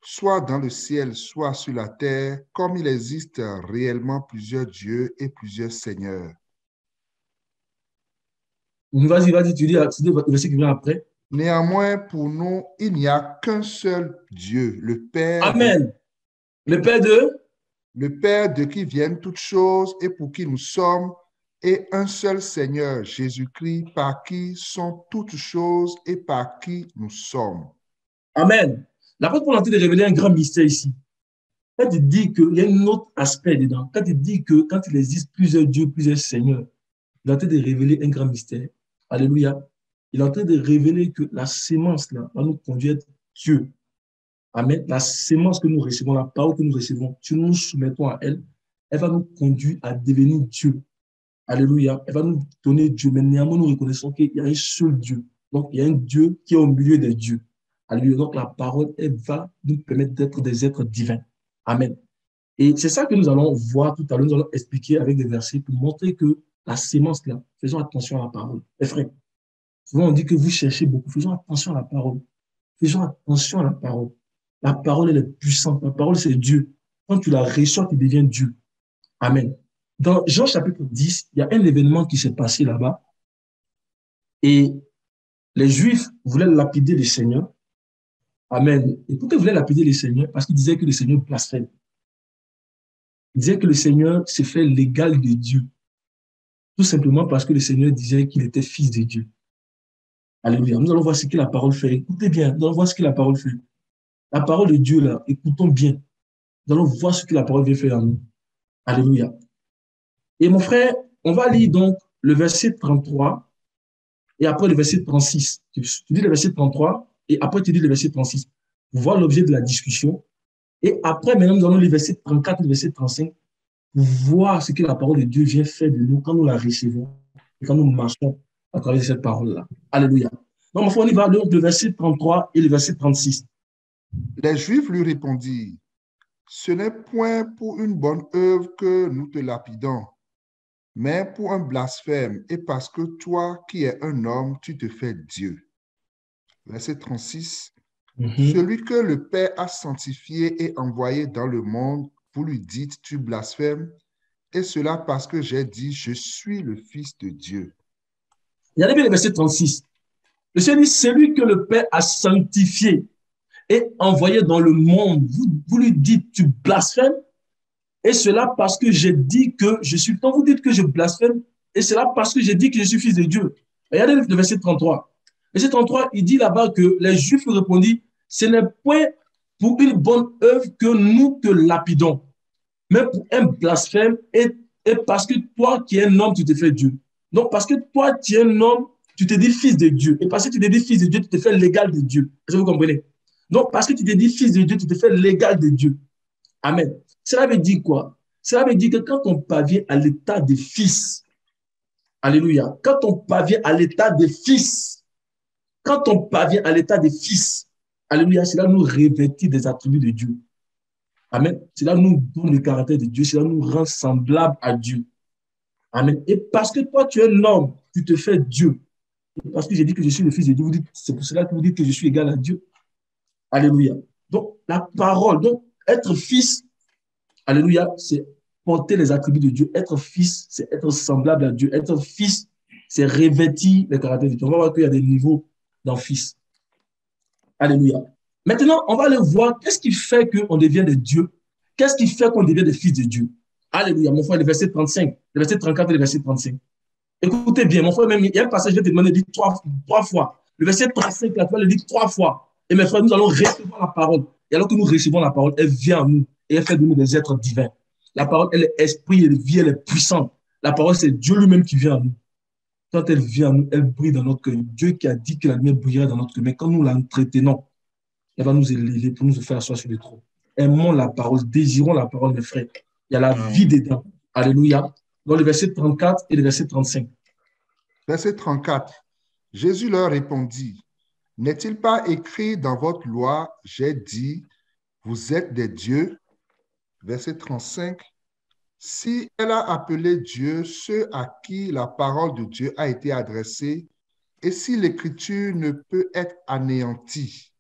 soit dans le ciel, soit sur la terre, comme il existe réellement plusieurs dieux et plusieurs seigneurs. Vas-y, tu dis le verset qui vient après. Néanmoins, pour nous, il n'y a qu'un seul Dieu, le Père. Amen. Le Père de qui viennent toutes choses et pour qui nous sommes, et un seul Seigneur, Jésus-Christ, par qui sont toutes choses et par qui nous sommes. Amen. L'apôtre Paul est en train de révéler un grand mystère ici. Quand il dit qu'il y a un autre aspect dedans, quand il dit que quand il existe plusieurs dieux, plusieurs seigneurs, il est en train de révéler un grand mystère. Alléluia. Il est en train de révéler que la sémence là, va nous conduire à Dieu. Amen. La sémence que nous recevons, la parole que nous recevons, si nous nous soumettons à elle, elle va nous conduire à devenir Dieu. Alléluia. Elle va nous donner Dieu. Mais néanmoins, nous reconnaissons qu'il y a un seul Dieu. Donc, il y a un Dieu qui est au milieu des dieux. Alléluia. Donc, la parole, elle va nous permettre d'être des êtres divins. Amen. Et c'est ça que nous allons voir tout à l'heure. Nous allons expliquer avec des versets pour montrer que la sémence, là, faisons attention à la parole. Les frères, souvent on dit que vous cherchez beaucoup. Faisons attention à la parole. Faisons attention à la parole. La parole, elle est puissante. La parole, c'est Dieu. Quand tu la reçois, tu deviens Dieu. Amen. Dans Jean chapitre 10, il y a un événement qui s'est passé là-bas. Et les Juifs voulaient lapider le Seigneur. Amen. Et pourquoi ils voulaient lapider le Seigneur? Parce qu'ils disaient que le Seigneur blasphème. Ils disaient que le Seigneur s'est fait l'égal de Dieu. Tout simplement parce que le Seigneur disait qu'il était fils de Dieu. Alléluia. Nous allons voir ce que la parole fait. Écoutez bien, nous allons voir ce que la parole fait. La parole de Dieu, là, écoutons bien. Nous allons voir ce que la parole vient faire en nous. Alléluia. Et mon frère, on va lire donc le verset 33 et après le verset 36. Tu dis le verset 33 et après tu dis le verset 36. Pour voir l'objet de la discussion. Et après, maintenant, nous allons lire le verset 34 et le verset 35 pour voir ce que la parole de Dieu vient faire de nous quand nous la recevons et quand nous marchons à travers cette parole-là. Alléluia. Donc, mon frère, on y va donc le verset 33 et le verset 36. Les Juifs lui répondirent, ce n'est point pour une bonne œuvre que nous te lapidons, mais pour un blasphème, et parce que toi qui es un homme, tu te fais Dieu. Verset 36. Celui que le Père a sanctifié et envoyé dans le monde, vous lui dites, tu blasphèmes, et cela parce que j'ai dit, je suis le Fils de Dieu. Regardez bien le verset 36. Le Seigneur dit, celui que le Père a sanctifié et envoyé dans le monde, vous lui dites, tu blasphèmes, et cela parce que j'ai dit que je suis. Quand vous dites que je blasphème, et cela parce que j'ai dit que je suis fils de Dieu. Regardez le verset 33. Verset 33, il dit là-bas que les Juifs répondent, ce n'est point pour une bonne œuvre que nous te lapidons, mais pour un blasphème et parce que toi qui es un homme, tu te fais Dieu. Donc, parce que toi, tu es un homme, tu te dis fils de Dieu. Et parce que tu te dis fils de Dieu, tu te fais l'égal de Dieu. Est-ce que vous comprenez? Donc, parce que tu te dis fils de Dieu, tu te fais l'égal de Dieu. Amen. Cela veut dire quoi? Cela veut dire que quand on parvient à l'état de fils, alléluia, quand on parvient à l'état de fils, quand on parvient à l'état de fils, alléluia, cela nous revêtit des attributs de Dieu. Amen. Cela nous donne le caractère de Dieu, cela nous rend semblables à Dieu. Amen. Et parce que toi, tu es un homme, tu te fais Dieu. Et parce que j'ai dit que je suis le fils de Dieu, c'est pour cela que vous dites que je suis égal à Dieu. Alléluia. Donc, la parole, donc, être fils, alléluia, c'est porter les attributs de Dieu. Être fils, c'est être semblable à Dieu. Être fils, c'est revêtir les caractères de Dieu. On va voir qu'il y a des niveaux dans fils. Alléluia. Maintenant, on va aller voir qu'est-ce qui fait qu'on devient des dieux. Qu'est-ce qui fait qu'on devient des fils de Dieu. Alléluia. Mon frère, le verset 35, le verset 34 et le verset 35. Écoutez bien, mon frère, même, il y a un passage, je vais te demander de dire trois fois. Le verset 35, la fois, le dit 3 fois. Et mes frères, nous allons recevoir la parole. Et alors que nous recevons la parole, elle vient en nous et elle fait de nous des êtres divins. La parole, elle est esprit, elle est vie, elle est puissante. La parole, c'est Dieu lui-même qui vient en nous. Quand elle vient en nous, elle brille dans notre cœur. Dieu qui a dit que la lumière brillerait dans notre cœur. Mais quand nous l'entretenons, elle va nous élever pour nous faire asseoir sur le trône. Aimons la parole, désirons la parole, mes frères. Il y a la vie dedans. Alléluia. Dans le verset 34 et le verset 35. Verset 34. Jésus leur répondit, n'est-il pas écrit dans votre loi, j'ai dit, vous êtes des dieux? Verset 35. Si elle a appelé Dieu ceux à qui la parole de Dieu a été adressée, et si l'écriture ne peut être anéantie,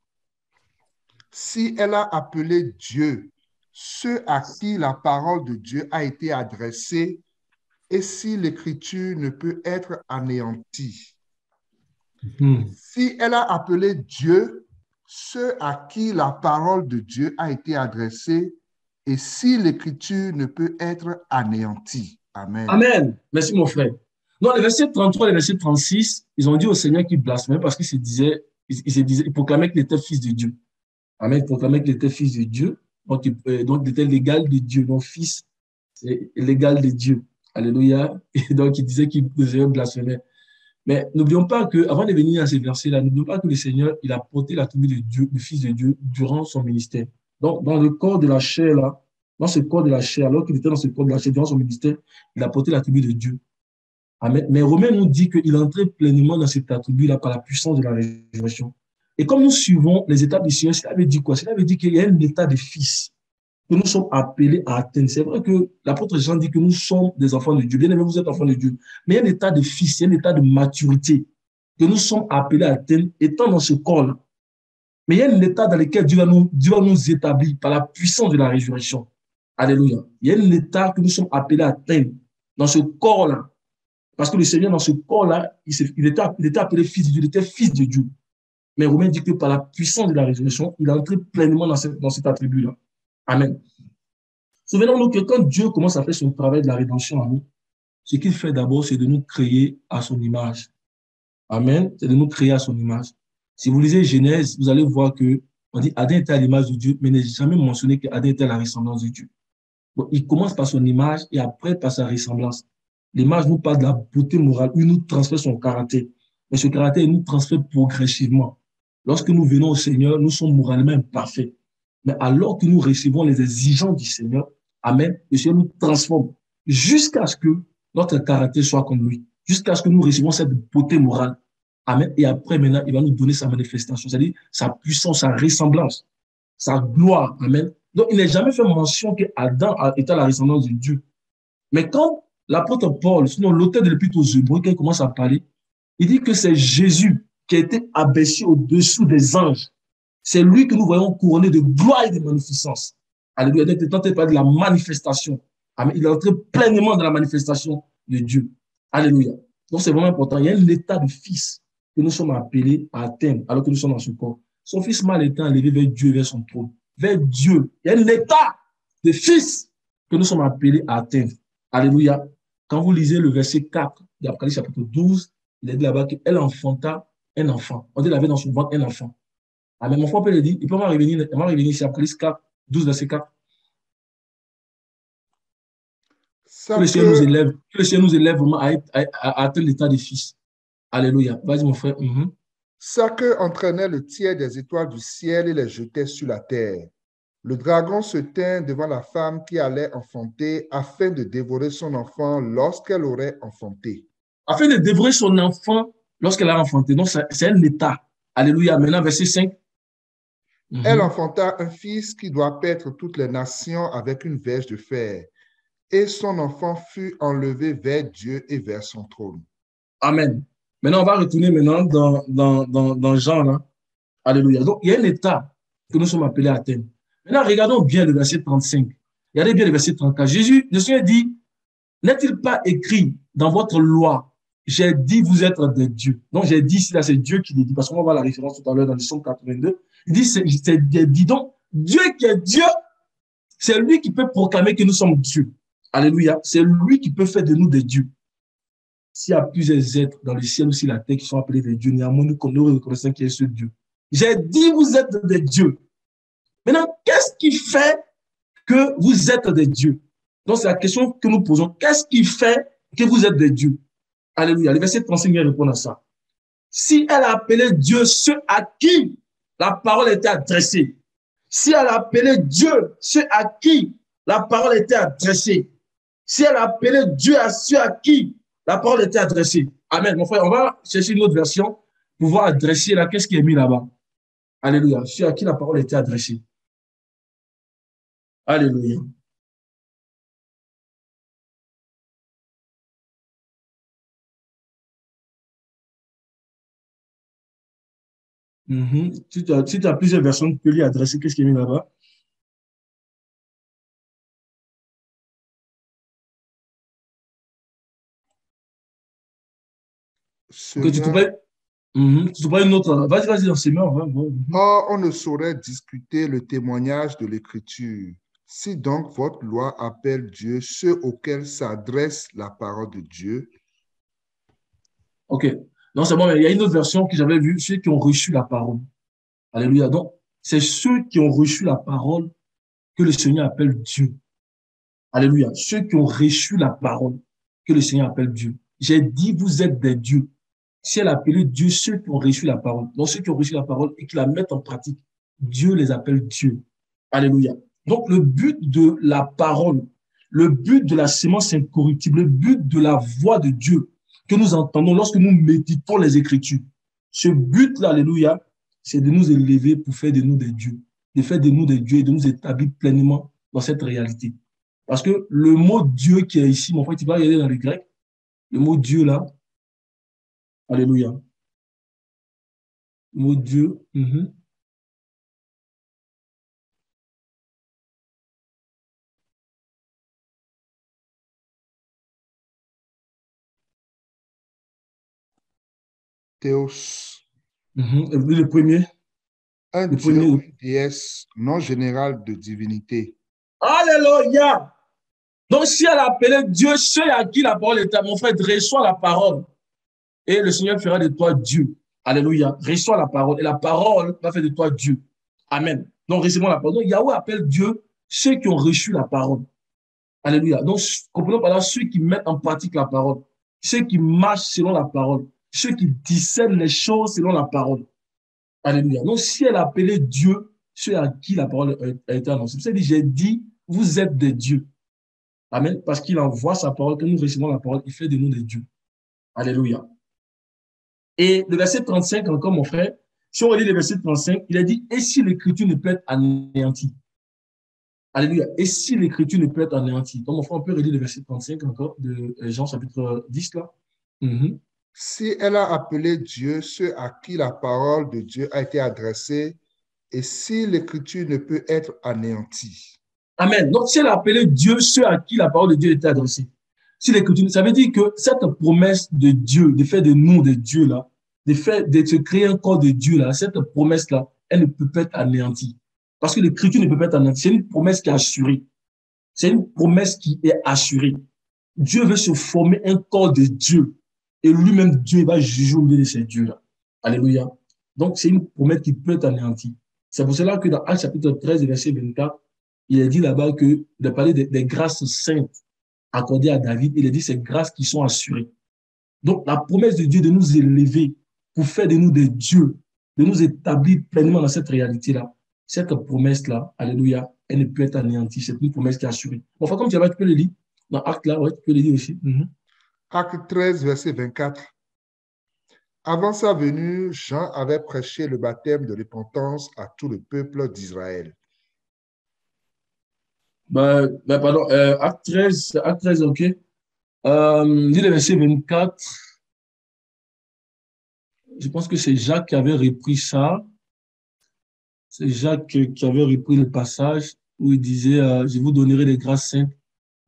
si elle a appelé Dieu ceux à qui la parole de Dieu a été adressée, et si l'écriture ne peut être anéantie, si elle a appelé Dieu ceux à qui la parole de Dieu a été adressée, et si l'écriture ne peut être anéantie. Amen. Amen. Merci, mon frère. Dans le verset 33 et le verset 36, ils ont dit au Seigneur qu'il blasphémait parce qu'il se disait, il proclamait qu'il était fils de Dieu. Amen. Il proclamait qu'il était fils de Dieu. Donc, il était l'égal de Dieu. Donc, fils, c'est l'égal de Dieu. Alléluia. Et donc, il disait qu'il blasphémait. Mais n'oublions pas que, avant de venir à ces versets-là, n'oublions pas que le Seigneur, il a porté l'attribut de Dieu, le Fils de Dieu, durant son ministère. Donc, dans le corps de la chair, là, dans ce corps de la chair, alors qu'il était dans ce corps de la chair, durant son ministère, il a porté l'attribut de Dieu. Amen. Mais Romains nous dit qu'il entrait pleinement dans cet attribut-là par la puissance de la résurrection. Et comme nous suivons les étapes du Seigneur, cela veut dire quoi? Cela veut dire qu'il y a un état de fils que nous sommes appelés à atteindre. C'est vrai que l'apôtre Jean dit que nous sommes des enfants de Dieu. Bien aimé, vous êtes enfants de Dieu. Mais il y a un état de fils, il y a un état de maturité que nous sommes appelés à atteindre étant dans ce corps-là. Mais il y a un état dans lequel Dieu va nous établir par la puissance de la résurrection. Alléluia. Il y a un état que nous sommes appelés à atteindre dans ce corps-là. Parce que le Seigneur, dans ce corps-là, il était appelé fils de Dieu, il était fils de Dieu. Mais Romain dit que par la puissance de la résurrection, il est entré pleinement dans cet attribut-là. Amen. Souvenons-nous que quand Dieu commence à faire son travail de la rédemption en nous, ce qu'il fait d'abord, c'est de nous créer à son image. Amen. C'est de nous créer à son image. Si vous lisez Genèse, vous allez voir que on dit Adam était à l'image de Dieu, mais il n'est jamais mentionné qu'Adam était à la ressemblance de Dieu. Donc, il commence par son image et après par sa ressemblance. L'image nous parle de la beauté morale, il nous transfère son caractère. Mais ce caractère, il nous transfère progressivement. Lorsque nous venons au Seigneur, nous sommes moralement imparfaits. Mais alors que nous recevons les exigences du Seigneur, Amen, le Seigneur nous transforme jusqu'à ce que notre caractère soit comme lui, jusqu'à ce que nous recevons cette beauté morale. Amen. Et après, maintenant, il va nous donner sa manifestation, c'est-à-dire sa puissance, sa ressemblance, sa gloire. Amen. Donc, il n'est jamais fait mention qu'Adam était à la ressemblance de Dieu. Mais quand l'apôtre Paul, sinon l'auteur de l'Épître aux Hébreux, quand il commence à parler, il dit que c'est Jésus qui a été abaissé au-dessous des anges. C'est lui que nous voyons couronné de gloire et de magnificence. Alléluia. Il est tenté de parler de la manifestation. Amen. Il est entré pleinement dans la manifestation de Dieu. Alléluia. Donc, c'est vraiment important. Il y a un état de fils que nous sommes appelés à atteindre alors que nous sommes dans ce corps. Son fils mal étant enlevé vers Dieu, vers son trône. Vers Dieu. Il y a un état de fils que nous sommes appelés à atteindre. Alléluia. Quand vous lisez le verset 4 de l'Apocalypse chapitre 12, il est dit là-bas qu'elle enfanta un enfant. On dit qu'elle avait dans son ventre un enfant. Amen. Mon frère peut le dire. Il peut m'en revenir ici, Apocalypse 4, 12, verset 4. Que le Seigneur nous élève vraiment à atteindre l'état de fils. Alléluia. Vas-y, mon frère. Ça que entraînait le tiers des étoiles du ciel et les jetait sur la terre. Le dragon se tint devant la femme qui allait enfanter afin de dévorer son enfant lorsqu'elle aurait enfanté. Afin de dévorer son enfant lorsqu'elle a enfanté. Donc, c'est un état. Alléluia. Maintenant, verset 5. Elle enfanta un fils qui doit paître toutes les nations avec une verge de fer. Et son enfant fut enlevé vers Dieu et vers son trône. Amen. Maintenant, on va retourner maintenant dans Jean. Là. Alléluia. Donc, il y a un état que nous sommes appelés à atteindre. Maintenant, regardons bien le verset 35. Regardez bien le verset 34. Jésus, le Seigneur dit, n'est-il pas écrit dans votre loi, j'ai dit vous êtes des dieux. Donc, j'ai dit ici, là, c'est Dieu qui le dit, parce qu'on va voir la référence tout à l'heure dans le Psaume 82. Il dit, dis donc, Dieu qui est Dieu, c'est lui qui peut proclamer que nous sommes dieux. Alléluia. C'est lui qui peut faire de nous des dieux. S'il y a plusieurs êtres dans le ciel ou sur la terre qui sont appelés des dieux, néanmoins, nous reconnaissons qu'il y a ce Dieu. J'ai dit vous êtes des dieux. Maintenant, qu'est-ce qui fait que vous êtes des dieux? Donc, c'est la question que nous posons. Qu'est-ce qui fait que vous êtes des dieux? Alléluia. Le verset 35 vient répondre à ça. Si elle a appelé Dieu ceux à qui la parole était adressée, si elle a appelé Dieu ceux à qui la parole était adressée, si elle a appelé Dieu à ceux à qui la parole était adressée. Amen. Mon frère, on va chercher une autre version pour voir adresser là. Qu'est-ce qui est mis là-bas? Alléluia. Ceux à qui la parole était adressée. Alléluia. Si tu as plusieurs versions, tu peux lui adresser. Qu'est-ce qui est mis là-bas? Que tu trouves pas une autre. Vas-y, enseigne-moi. Or, on ne saurait discuter le témoignage de l'Écriture. Si donc votre loi appelle Dieu ceux auxquels s'adresse la parole de Dieu. Ok. Non, c'est bon, mais il y a une autre version que j'avais vue, ceux qui ont reçu la parole. Alléluia. Donc, c'est ceux qui ont reçu la parole que le Seigneur appelle Dieu. Alléluia. Ceux qui ont reçu la parole que le Seigneur appelle Dieu. J'ai dit, vous êtes des dieux. Si elle a appelé Dieu, ceux qui ont reçu la parole. Donc, ceux qui ont reçu la parole et qui la mettent en pratique, Dieu les appelle Dieu. Alléluia. Donc, le but de la parole, le but de la sémence incorruptible, le but de la voix de Dieu que nous entendons lorsque nous méditons les Écritures, ce but-là, alléluia, c'est de nous élever pour faire de nous des dieux, de faire de nous des dieux et de nous établir pleinement dans cette réalité. Parce que le mot Dieu qui est ici, mon frère, tu vas regarder dans le grec, le mot Dieu là, alléluia, le mot Dieu, Théos. Le premier. Un Le dieu premier. ou une déesse non générale de divinité. Alléluia. Donc, si elle a appelé Dieu, ceux à qui la parole est, mon frère, reçois la parole. Et le Seigneur fera de toi Dieu. Alléluia. Reçois la parole. Et la parole va faire de toi Dieu. Amen. Donc, recevons la parole. Donc, Yahweh appelle Dieu ceux qui ont reçu la parole. Alléluia. Donc, comprenons par là ceux qui mettent en pratique la parole, ceux qui marchent selon la parole, ceux qui discernent les choses selon la parole. Alléluia. Donc, si elle a appelé Dieu, ceux à qui la parole a été annoncée. C'est-à-dire, j'ai dit, vous êtes des dieux. Amen. Parce qu'il envoie sa parole, que nous recevons la parole, il fait de nous des dieux. Alléluia. Et le verset 35, encore, mon frère, si on relit le verset 35, il a dit, et si l'écriture ne peut être anéantie? Alléluia. Et si l'écriture ne peut être anéantie? Donc, mon frère, on peut relire le verset 35 encore de Jean chapitre 10, là. Mm-hmm. Si elle a appelé Dieu ceux à qui la parole de Dieu a été adressée, et si l'écriture ne peut être anéantie. Amen. Donc, si elle a appelé Dieu ceux à qui la parole de Dieu était adressée, si l'écriture, ça veut dire que cette promesse de Dieu, de faire de nous des dieux là, de se créer un corps de Dieu là, cette promesse là, elle ne peut pas être anéantie. Parce que l'écriture ne peut pas être anéantie. C'est une promesse qui est assurée. C'est une promesse qui est assurée. Dieu veut se former un corps de Dieu. Et lui-même, Dieu va juger au milieu de ces dieux là. Alléluia. Donc, c'est une promesse qui peut être anéantie. C'est pour cela que dans Actes chapitre 13, verset 24, il est dit là-bas que de parler des grâces saintes accordées à David, il est dit ces grâces qui sont assurées. Donc, la promesse de Dieu de nous élever pour faire de nous des dieux, de nous établir pleinement dans cette réalité-là, cette promesse-là, alléluia, elle ne peut être anéantie. C'est une promesse qui est assurée. Bon, enfin, comme tu peux le lire, dans Acte là, ouais, tu peux le lire aussi. Acte 13, verset 24. Avant sa venue, Jean avait prêché le baptême de repentance à tout le peuple d'Israël. Pardon, Acte 13, ok. Lis le verset 24. Je pense que c'est Jacques qui avait repris ça. C'est Jacques qui avait repris le passage où il disait, je vous donnerai les grâces saintes,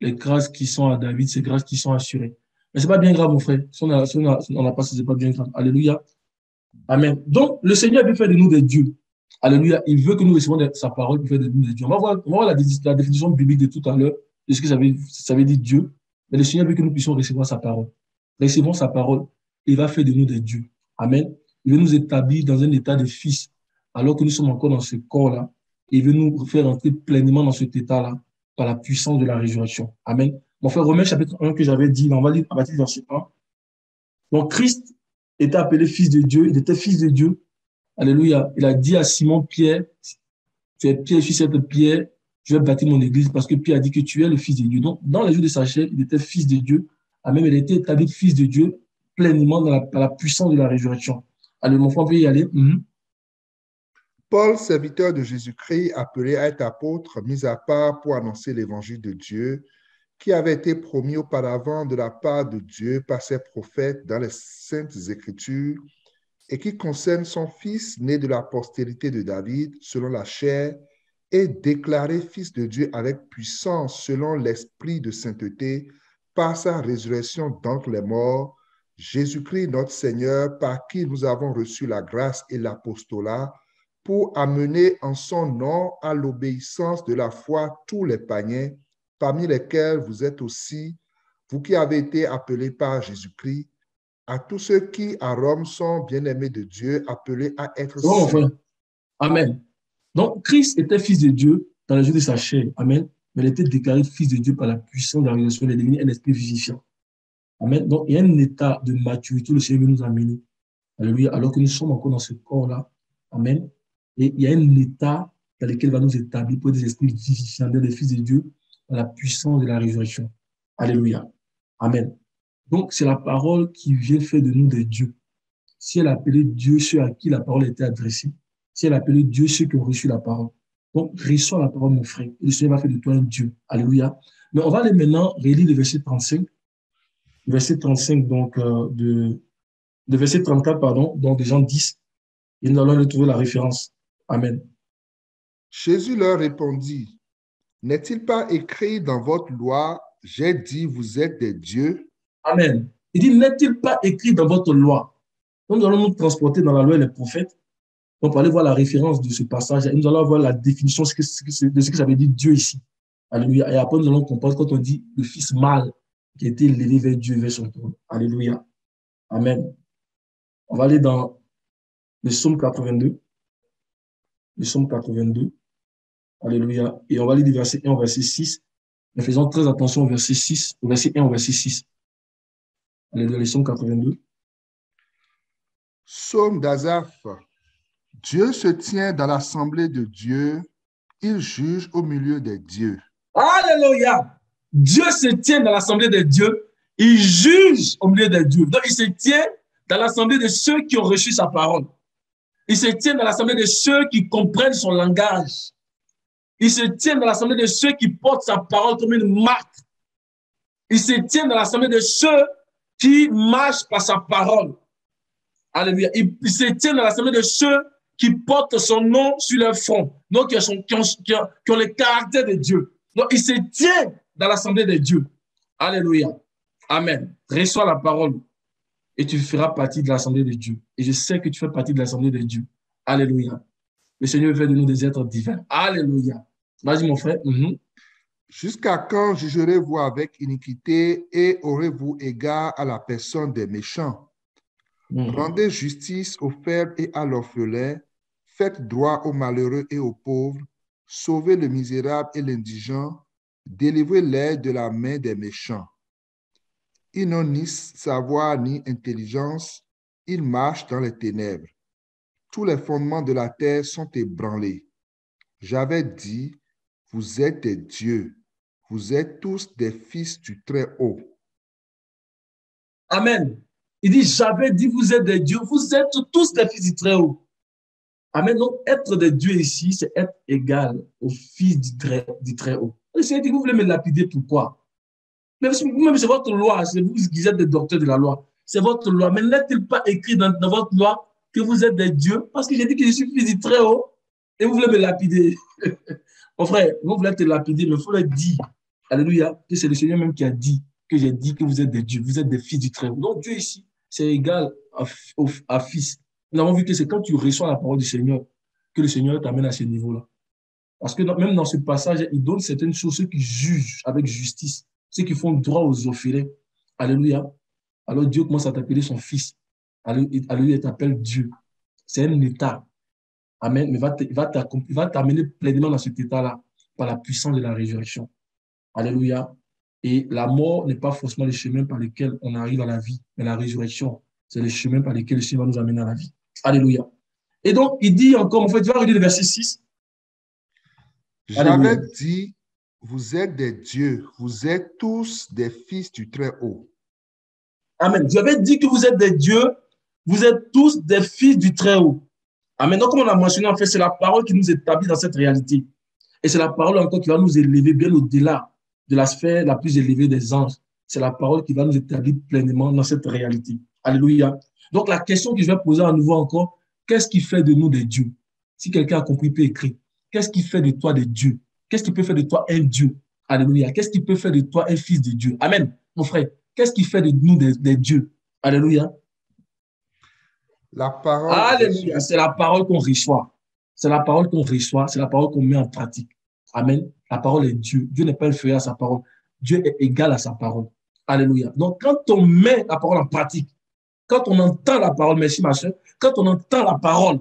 les grâces qui sont à David, ces grâces qui sont assurées. Mais c'est pas bien grave, mon frère. Si on a passé, c'est pas bien grave. Alléluia. Amen. Donc, le Seigneur veut faire de nous des dieux. Alléluia. Il veut que nous recevions sa parole pour faire de nous des dieux. On va voir la définition biblique de tout à l'heure de ce que ça veut dire Dieu. Mais le Seigneur veut que nous puissions recevoir sa parole. Recevons sa parole. Il va faire de nous des dieux. Amen. Il veut nous établir dans un état de fils alors que nous sommes encore dans ce corps-là. Il veut nous faire entrer pleinement dans cet état-là par la puissance de la résurrection. Amen. Mon frère, Romains chapitre 1 que j'avais dit, on va lire à partir du verset 1. Donc, Christ était appelé fils de Dieu. Il était fils de Dieu. Alléluia. Il a dit à Simon Pierre, tu es Pierre, fils de Pierre, je vais bâtir mon église parce que Pierre a dit que tu es le fils de Dieu. Donc, dans les jours de sa chair, il était fils de Dieu. Même il a été établi fils de Dieu pleinement par la puissance de la résurrection. Allez, mon frère, on peut y aller. Paul, serviteur de Jésus-Christ, appelé à être apôtre, mis à part pour annoncer l'évangile de Dieu, qui avait été promis auparavant de la part de Dieu par ses prophètes dans les saintes Écritures, et qui concerne son fils né de la postérité de David selon la chair, et déclaré fils de Dieu avec puissance selon l'esprit de sainteté par sa résurrection d'entre les morts, Jésus-Christ notre Seigneur, par qui nous avons reçu la grâce et l'apostolat, pour amener en son nom à l'obéissance de la foi tous les païens, parmi lesquels vous êtes aussi, vous qui avez été appelés par Jésus-Christ, à tous ceux qui à Rome sont bien-aimés de Dieu, appelés à être C'est bon, mon saints. frère. Amen. Donc, Christ était fils de Dieu dans le jour de sa chair. Amen. Mais il était déclaré fils de Dieu par la puissance de la résurrection. Il est devenu un esprit vivifiant. Amen. Donc, il y a un état de maturité où le Seigneur veut nous amener. Alléluia. Alors que nous sommes encore dans ce corps-là. Amen. Et il y a un état dans lequel il va nous établir pour des esprits vivifiants, des fils de Dieu, par la puissance de la résurrection. Alléluia. Amen. Donc, c'est la parole qui vient faire de nous des dieux. Si elle a appelé Dieu ceux à qui la parole était adressée, si elle a appelé Dieu ceux qui ont reçu la parole. Donc, reçois la parole, mon frère. Et le Seigneur va faire de toi un Dieu. Alléluia. Mais on va aller maintenant relire le verset 35. Le verset 35, donc, de verset 34, pardon, donc de Jean 10. Et nous allons retrouver la référence. Amen. Jésus leur répondit, n'est-il pas écrit dans votre loi, j'ai dit, vous êtes des dieux? Amen. Il dit, n'est-il pas écrit dans votre loi? Donc, nous allons nous transporter dans la loi et les prophètes. Donc, pour aller voir la référence de ce passage, et nous allons voir la définition de ce que ça veut dire Dieu ici. Alléluia. Et après, nous allons comprendre quand on dit le Fils mâle qui a été élevé vers Dieu, vers son trône. Alléluia. Amen. On va aller dans le psaume 82. Le psaume 82. Alléluia. Et on va lire du verset 1 au verset 6. Mais faisons très attention au verset 6, au verset 1 au verset 6. Alléluia, le psaume 82. Psaume d'Asaph. Dieu se tient dans l'assemblée de Dieu, il juge au milieu des dieux. Alléluia. Dieu se tient dans l'assemblée de Dieu, il juge au milieu des dieux. Donc, il se tient dans l'assemblée de ceux qui ont reçu sa parole. Il se tient dans l'assemblée de ceux qui comprennent son langage. Il se tient dans l'assemblée de ceux qui portent sa parole comme une marque. Il se tient dans l'assemblée de ceux qui marchent par sa parole. Alléluia. Il se tient dans l'assemblée de ceux qui portent son nom sur leur front. Donc, qui ont le caractère de Dieu. Donc, il se tient dans l'assemblée de Dieu. Alléluia. Amen. Reçois la parole et tu feras partie de l'assemblée de Dieu. Et je sais que tu fais partie de l'assemblée de Dieu. Alléluia. Le Seigneur fait de nous des êtres divins. Alléluia. Vas-y, mon frère. Jusqu'à quand jugerez-vous avec iniquité et aurez-vous égard à la personne des méchants? Rendez justice aux faibles et à l'orphelin, faites droit aux malheureux et aux pauvres, sauvez le misérable et l'indigent, délivrez-les de la main des méchants. Ils n'ont ni savoir ni intelligence, ils marchent dans les ténèbres. Tous les fondements de la terre sont ébranlés. J'avais dit, vous êtes des dieux, vous êtes tous des fils du Très-Haut. Amen. Il dit, j'avais dit, vous êtes des dieux, vous êtes tous des fils du Très-Haut. Amen. Donc, être des dieux ici, c'est être égal aux fils du Très-Haut. Le Seigneur dit, vous voulez me lapider, pourquoi? Même c'est votre loi, c'est vous qui êtes des docteurs de la loi. C'est votre loi. Mais n'est-il pas écrit dans votre loi que vous êtes des dieux? Parce que j'ai dit que je suis fils du Très-Haut et vous voulez me lapider. Mon frère, vous voulez te lapider, mais il faut le dire. Alléluia. Que c'est le Seigneur même qui a dit que j'ai dit que vous êtes des dieux, vous êtes des fils du Très-Haut. Donc Dieu ici, c'est égal à fils. Nous avons vu que c'est quand tu reçois la parole du Seigneur que le Seigneur t'amène à ce niveau-là. Parce que même dans ce passage, il donne certaines choses, ceux qui jugent avec justice, ceux qui font droit aux orphelins. Alléluia. Alors Dieu commence à t'appeler son fils. Alléluia, il t'appelle Dieu. C'est un état. Amen. Mais il va t'amener pleinement dans cet état-là par la puissance de la résurrection. Alléluia. Et la mort n'est pas forcément le chemin par lequel on arrive à la vie, mais la résurrection, c'est le chemin par lequel le Seigneur va nous amener à la vie. Alléluia. Et donc, il dit encore, en fait, tu vas relire le verset 6. J'avais dit, vous êtes des dieux, vous êtes tous des fils du Très-Haut. Amen. J'avais dit que vous êtes des dieux, vous êtes tous des fils du Très-Haut. Amen. Donc, comme on a mentionné, en fait, c'est la parole qui nous établit dans cette réalité. Et c'est la parole encore qui va nous élever bien au-delà de la sphère la plus élevée des anges. C'est la parole qui va nous établir pleinement dans cette réalité. Alléluia. Donc, la question que je vais poser à nouveau encore, qu'est-ce qui fait de nous des dieux? Si quelqu'un a compris, peut écrire. Qu'est-ce qui fait de toi des dieux? Qu'est-ce qui peut faire de toi un Dieu? Alléluia. Qu'est-ce qui peut faire de toi un fils de Dieu? Amen. Mon frère, qu'est-ce qui fait de nous des dieux? Alléluia. La parole. Alléluia. C'est la parole qu'on reçoit. C'est la parole qu'on reçoit. C'est la parole qu'on met en pratique. Amen. La parole est Dieu. Dieu n'est pas inférieur à sa parole. Dieu est égal à sa parole. Alléluia. Donc, quand on met la parole en pratique, quand on entend la parole, merci ma soeur, quand on entend la parole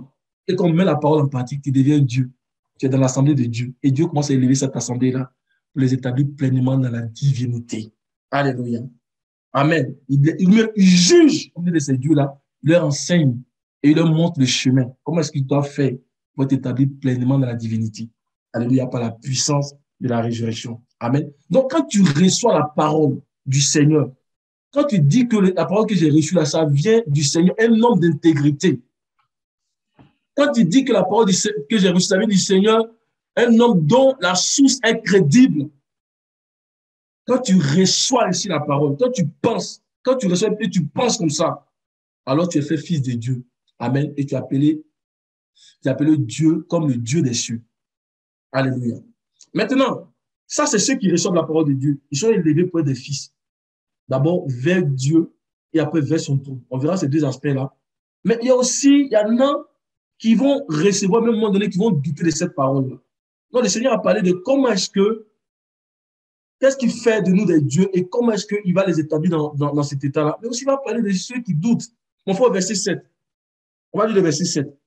et qu'on met la parole en pratique, tu deviens Dieu. Tu es dans l'assemblée de Dieu. Et Dieu commence à élever cette assemblée-là pour les établir pleinement dans la divinité. Alléluia. Amen. Il juge au milieu de ces dieux-là, il leur enseigne et il leur montre le chemin. Comment est-ce qu'ils doivent faire pour être établis pleinement dans la divinité. Alléluia, par la puissance de la résurrection. Amen. Donc, quand tu reçois la parole du Seigneur, quand tu dis que la parole que j'ai reçue là, ça vient du Seigneur, un homme d'intégrité. Quand tu dis que la parole que j'ai reçue, ça vient du Seigneur, un homme dont la source est crédible. Quand tu reçois ici la parole, quand tu penses, quand tu reçois et tu penses comme ça, alors tu es fait fils de Dieu. Amen. Et tu es appelé Dieu comme le Dieu des cieux. Alléluia. Maintenant, ça, c'est ceux qui reçoivent la parole de Dieu. Ils sont élevés pour être des fils. D'abord vers Dieu et après vers son trône. On verra ces deux aspects-là. Mais il y en a qui vont recevoir, même à un moment donné, qui vont douter de cette parole-là. Donc, le Seigneur a parlé de comment est-ce que, qu'est-ce qu'il fait de nous des dieux et comment est-ce qu'il va les établir dans cet état-là. Mais aussi, il va parler de ceux qui doutent. On fait au verset 7. On va lire le verset 7.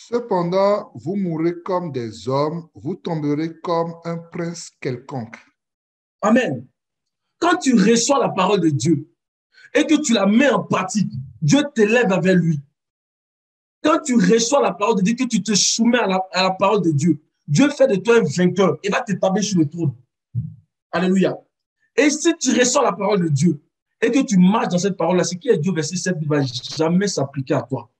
Cependant, vous mourrez comme des hommes, vous tomberez comme un prince quelconque. Amen. Quand tu reçois la parole de Dieu et que tu la mets en pratique, Dieu t'élève avec lui. Quand tu reçois la parole de Dieu, que tu te soumets à la parole de Dieu, Dieu fait de toi un vainqueur et va t'établir sur le trône. Alléluia. Et si tu reçois la parole de Dieu et que tu marches dans cette parole-là, ce qui est Dieu, verset 7, ne va jamais s'appliquer à toi.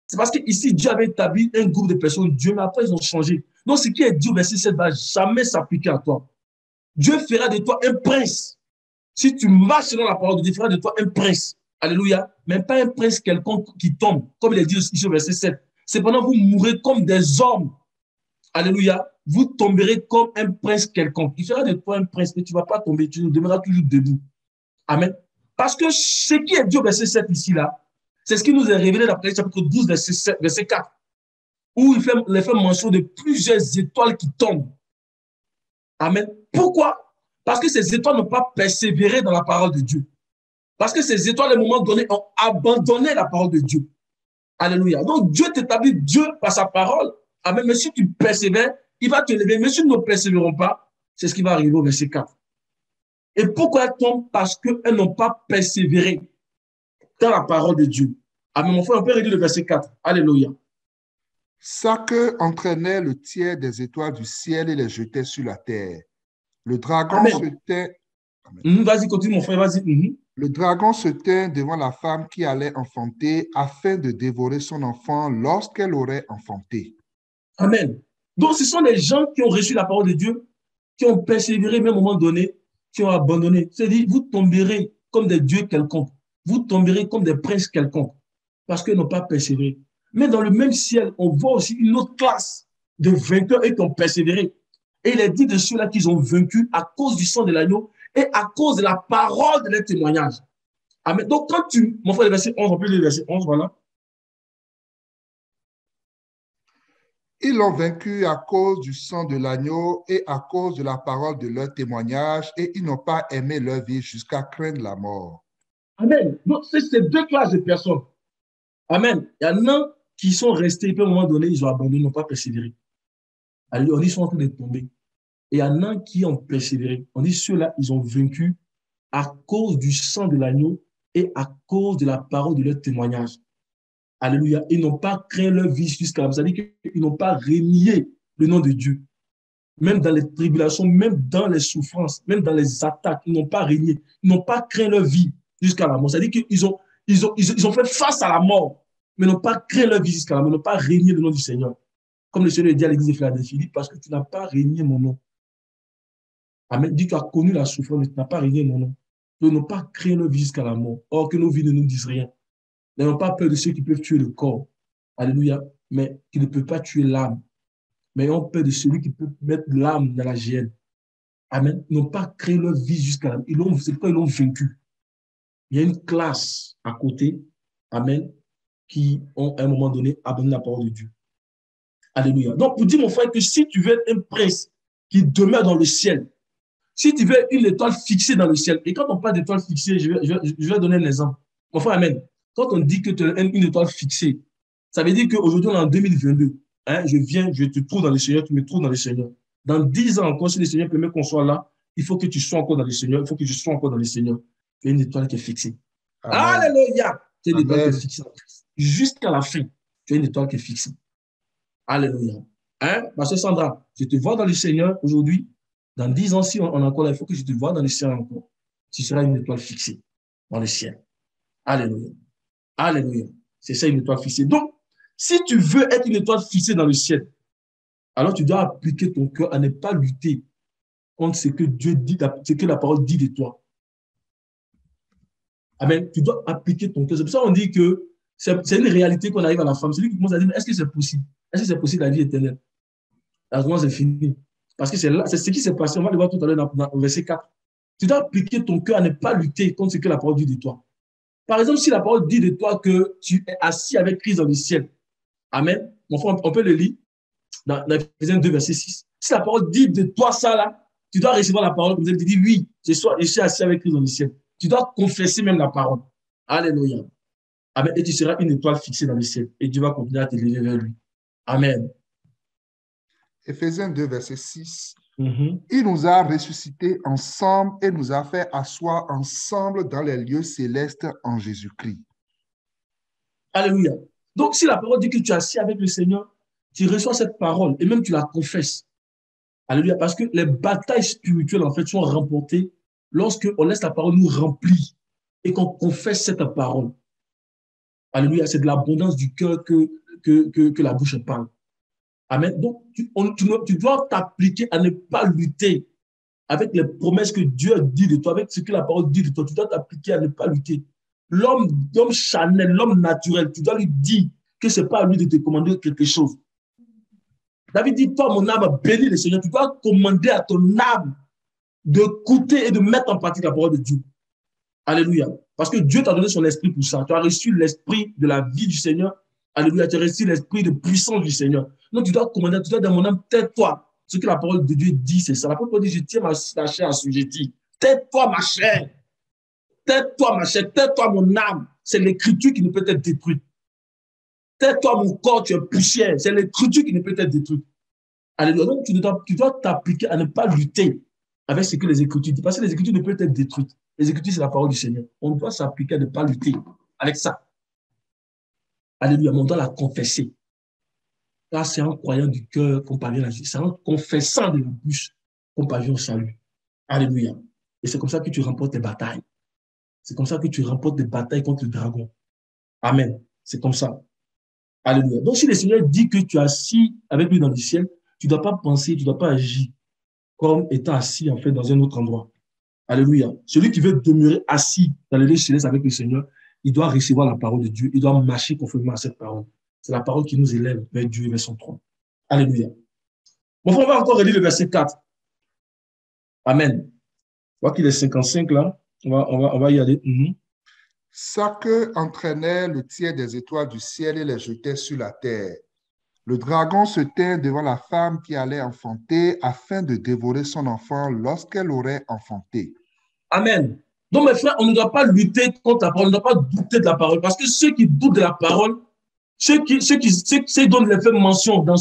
C'est parce qu'ici, Dieu avait établi un groupe de personnes, Dieu, mais après, ils ont changé. Donc, ce qui est Dieu, verset 7, ne va jamais s'appliquer à toi. Dieu fera de toi un prince. Si tu marches selon la parole de Dieu, il fera de toi un prince. Alléluia. Mais pas un prince quelconque qui tombe, comme il est dit ici au verset 7. Cependant, vous mourrez comme des hommes. Alléluia. Vous tomberez comme un prince quelconque. Il fera de toi un prince, mais tu ne vas pas tomber, tu demeureras toujours debout. Amen. Parce que ce qui est Dieu, verset 7 ici, là, c'est ce qui nous est révélé dans l'Apocalypse chapitre 12, verset 4, où il fait mention de plusieurs étoiles qui tombent. Amen. Pourquoi? Parce que ces étoiles n'ont pas persévéré dans la parole de Dieu. Parce que ces étoiles, à un moment donné, ont abandonné la parole de Dieu. Alléluia. Donc, Dieu t'établit, Dieu, par sa parole. Amen. Mais si tu persévères, il va te lever. Mais si nous ne persévérons pas, c'est ce qui va arriver au verset 4. Et pourquoi elles tombent? Parce qu'elles n'ont pas persévéré dans la parole de Dieu. Amen. Mon frère, on peut relire le verset 4. Alléluia. Sa queue entraînait le tiers des étoiles du ciel et les jetait sur la terre. Le dragon Amen. se tint. Vas-y, continue, mon frère, vas-y. Le dragon se tint devant la femme qui allait enfanter afin de dévorer son enfant lorsqu'elle aurait enfanté. Amen. Donc, ce sont les gens qui ont reçu la parole de Dieu, qui ont persévéré, mais à un moment donné, qui ont abandonné. C'est-à-dire, vous tomberez comme des dieux quelconques. Vous tomberez comme des princes quelconques, parce qu'ils n'ont pas persévéré. Mais dans le même ciel, on voit aussi une autre classe de vainqueurs et qui ont persévéré. Et il est dit de ceux-là qu'ils ont vaincu à cause du sang de l'agneau et à cause de la parole de leur témoignage. Amen. Donc, quand tu, mon frère, le verset 11, on peut lire le verset 11, voilà. Ils l'ont vaincu à cause du sang de l'agneau et à cause de la parole de leur témoignage, et ils n'ont pas aimé leur vie jusqu'à craindre la mort. Amen. Donc, c'est ces deux classes de personnes. Amen. Il y en a qui sont restés, puis à un moment donné, ils ont abandonné, ils n'ont pas persévéré. Alors, on dit qu'ils sont en train de tomber. Et il y en a qui ont persévéré. On dit ceux-là, ils ont vaincu à cause du sang de l'agneau et à cause de la parole de leur témoignage. Alléluia. Ils n'ont pas craint leur vie jusqu'à la mort. C'est-à-dire qu'ils n'ont pas renié le nom de Dieu. Même dans les tribulations, même dans les souffrances, même dans les attaques, ils n'ont pas renié. Ils n'ont pas craint leur vie jusqu'à la mort. C'est-à-dire qu'ils ont fait face à la mort, mais n'ont pas craint leur vie jusqu'à la mort, n'ont pas renié le nom du Seigneur. Comme le Seigneur dit à l'église de Philadelphie, parce que tu n'as pas renié mon nom. Amen. Dit tu as connu la souffrance, mais tu n'as pas renié mon nom. Ils n'ont pas craint leur vie jusqu'à la mort. Or que nos vies ne nous disent rien. Ils n'ont pas peur de ceux qui peuvent tuer le corps. Alléluia. Mais qui ne peuvent pas tuer l'âme. Mais ils ont peur de celui qui peut mettre l'âme dans la géhenne. Amen. Ils n'ont pas créé leur vie jusqu'à la mort. C'est pourquoi ils l'ont vaincu. Il y a une classe à côté, amen, qui ont à un moment donné abandonné la parole de Dieu. Alléluia. Donc, pour dire, mon frère, que si tu veux être un prince qui demeure dans le ciel, si tu veux une étoile fixée dans le ciel, et quand on parle d'étoile fixée, je vais donner un exemple. Mon frère, amen. Quand on dit que tu as une étoile fixée, ça veut dire qu'aujourd'hui, on est en 2022. Hein, je te trouve dans le Seigneur, tu me trouves dans le Seigneur. Dans 10 ans encore, si le Seigneur permet qu'on soit là, il faut que tu sois encore dans le Seigneur, il faut que je sois encore dans le Seigneur. Il y a une étoile qui est fixée. Amen. Alléluia. C'est une étoile Amen. qui est fixée. Jusqu'à la fin, tu as une étoile qui est fixée. Alléluia. Hein, ma soeur Sandra, je te vois dans le Seigneur aujourd'hui. Dans 10 ans, si on est encore là, il faut que je te vois dans le ciel encore. Tu seras une étoile fixée dans le ciel. Alléluia. Alléluia. C'est ça une étoile fixée. Donc, si tu veux être une étoile fixée dans le ciel, alors tu dois appliquer ton cœur à ne pas lutter contre ce que Dieu dit, ce que la parole dit de toi. Amen. Tu dois appliquer ton cœur. C'est pour ça qu'on dit que c'est une réalité qu'on arrive à la femme. C'est lui qui commence à dire, est-ce que c'est possible? Est-ce que c'est possible la vie éternelle? La réponse est finie. Parce que c'est ce qui s'est passé. On va le voir tout à l'heure dans le verset 4. Tu dois appliquer ton cœur à ne pas lutter contre ce que la parole dit de toi. Par exemple, si la parole dit de toi que tu es assis avec Christ dans le ciel, amen, mon frère, on peut le lire dans Ephésiens 2, verset 6. Si la parole dit de toi ça, là, tu dois recevoir la parole, comme tu dis, oui, je suis assis avec Christ dans le ciel. Tu dois confesser même la parole. Alléluia. Amen. Et tu seras une étoile fixée dans le ciel. Et Dieu va continuer à te lever vers lui. Amen. Éphésiens 2, verset 6. Mhm. Il nous a ressuscités ensemble et nous a fait asseoir ensemble dans les lieux célestes en Jésus-Christ. Alléluia. Donc, si la parole dit que tu es assis avec le Seigneur, tu reçois cette parole et même tu la confesses. Alléluia. Parce que les batailles spirituelles, en fait, sont remportées lorsque on laisse la parole nous remplir et qu'on confesse cette parole. Alléluia. C'est de l'abondance du cœur que la bouche parle. Amen. Donc, tu dois t'appliquer à ne pas lutter avec les promesses que Dieu dit de toi, avec ce que la parole dit de toi. Tu dois t'appliquer à ne pas lutter. L'homme charnel, l'homme naturel, tu dois lui dire que ce n'est pas à lui de te commander quelque chose. David dit, toi, mon âme, bénis le Seigneur. Tu dois commander à ton âme d'écouter et de mettre en pratique la parole de Dieu. Alléluia. Parce que Dieu t'a donné son esprit pour ça. Tu as reçu l'esprit de la vie du Seigneur. Alléluia. Tu as reçu l'esprit de puissance du Seigneur. Donc, tu dois commander, tu dois dire, mon âme, tais-toi. Ce que la parole de Dieu dit, c'est ça. La parole dit, je tiens ma chair assujettie. Tais-toi, ma chair. Tais-toi, ma chair. Tais-toi, mon âme. C'est l'écriture qui ne peut être détruite. Tais-toi, mon corps, tu es poussière. C'est l'écriture qui ne peut être détruite. Alléluia. Donc, tu dois t'appliquer à ne pas lutter avec ce que les Écritures disent. Parce que les Écritures ne peuvent être détruites. Les Écritures, c'est la parole du Seigneur. On doit s'appliquer à ne pas lutter avec ça. Alléluia. Mais on doit la confesser. Car c'est en croyant du cœur qu'on parvient à la vie. C'est en confessant de la bouche qu'on parvient au salut. Alléluia. Et c'est comme ça que tu remportes les batailles. C'est comme ça que tu remportes des batailles contre le dragon. Amen. C'est comme ça. Alléluia. Donc, si le Seigneur dit que tu es assis avec lui dans le ciel, tu ne dois pas penser, tu ne dois pas agir comme étant assis en fait dans un autre endroit. Alléluia. Celui qui veut demeurer assis dans les lieux célestes avec le Seigneur, il doit recevoir la parole de Dieu. Il doit marcher conformément à cette parole. C'est la parole qui nous élève vers Dieu et vers son trône. Alléluia. Bon, on va encore relire le verset 4. Amen. Je vois qu'il est 55 là. On va y aller. Sa queue entraînait le tiers des étoiles du ciel et les jetait sur la terre. Le dragon se tint devant la femme qui allait enfanter afin de dévorer son enfant lorsqu'elle aurait enfanté. Amen. Donc, mes frères, on ne doit pas lutter contre la parole, on ne doit pas douter de la parole, parce que ceux qui doutent de la parole, ceux dont il est fait mention dans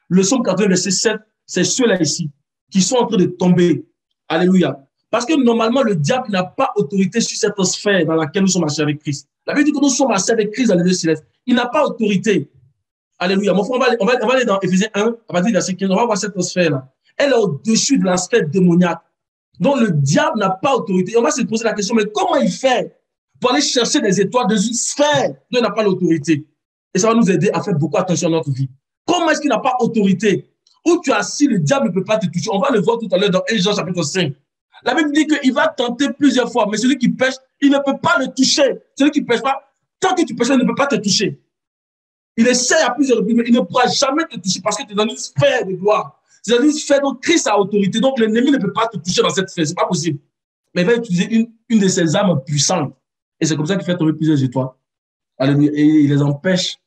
le Somme 80, verset 7, c'est ceux-là ici, qui sont en train de tomber. Alléluia. Parce que normalement, le diable n'a pas autorité sur cette sphère dans laquelle nous sommes assis avec Christ. La Bible dit que nous sommes assis avec Christ dans les lieux célestes. Il n'a pas autorité. Alléluia. Mon frère, on va aller dans Éphésiens 1, à partir du verset 15, on va voir cette sphère-là. Elle est au-dessus de la sphère démoniaque. Donc, le diable n'a pas autorité. Et on va se poser la question, mais comment il fait pour aller chercher des étoiles dans une sphère dont il n'a pas l'autorité? Et ça va nous aider à faire beaucoup attention à notre vie. Comment est-ce qu'il n'a pas autorité? Où tu es assis, le diable ne peut pas te toucher. On va le voir tout à l'heure dans 1 Jean chapitre 5. La Bible dit qu'il va tenter plusieurs fois, mais celui qui pêche, il ne peut pas le toucher. Celui qui ne pêche pas, tant que tu pêches, il ne peut pas te toucher. Il essaie à plusieurs reprises, mais il ne pourra jamais te toucher parce que tu es dans une sphère de gloire. C'est dans une sphère dont Christ a autorité. Donc l'ennemi ne peut pas te toucher dans cette sphère. Ce n'est pas possible. Mais il va utiliser une de ses armes puissantes. Et c'est comme ça qu'il fait tomber plusieurs étoiles. Alléluia. Et il les empêche.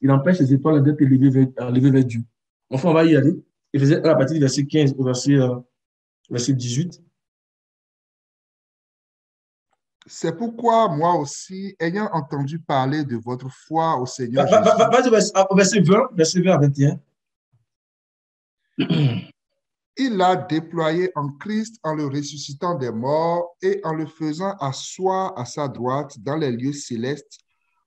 Il empêche les étoiles d'être élevées vers Dieu. Enfin, on va y aller. Il faisait à partir du verset 15 au verset 18. C'est pourquoi moi aussi, ayant entendu parler de votre foi au Seigneur Jésus. Vas-y, verset 20 à 21. Il l'a déployé en Christ en le ressuscitant des morts et en le faisant asseoir à sa droite dans les lieux célestes,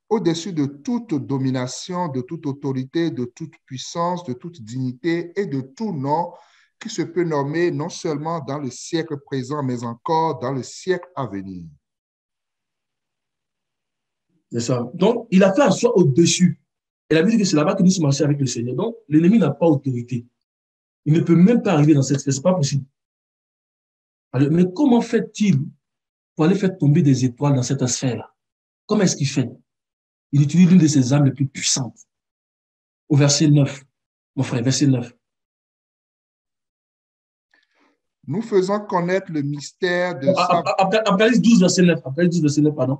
au-dessus de toute domination, de toute autorité, de toute puissance, de toute dignité et de tout nom qui se peut nommer non seulement dans le siècle présent, mais encore dans le siècle à venir. C'est ça. Donc, il a fait asseoir au-dessus. Et la Bible dit que c'est là-bas que nous sommes assis avec le Seigneur. Donc, l'ennemi n'a pas autorité. Il ne peut même pas arriver dans cette sphère. Ce n'est pas possible. Alors, mais comment fait-il pour aller faire tomber des étoiles dans cette sphère-là? Comment est-ce qu'il fait? Il utilise l'une de ses armes les plus puissantes. Au verset 9, mon frère, verset 9. Nous faisons connaître le mystère de sa... Apocalypse 12, verset 9. Apocalypse 12, verset 9, pardon.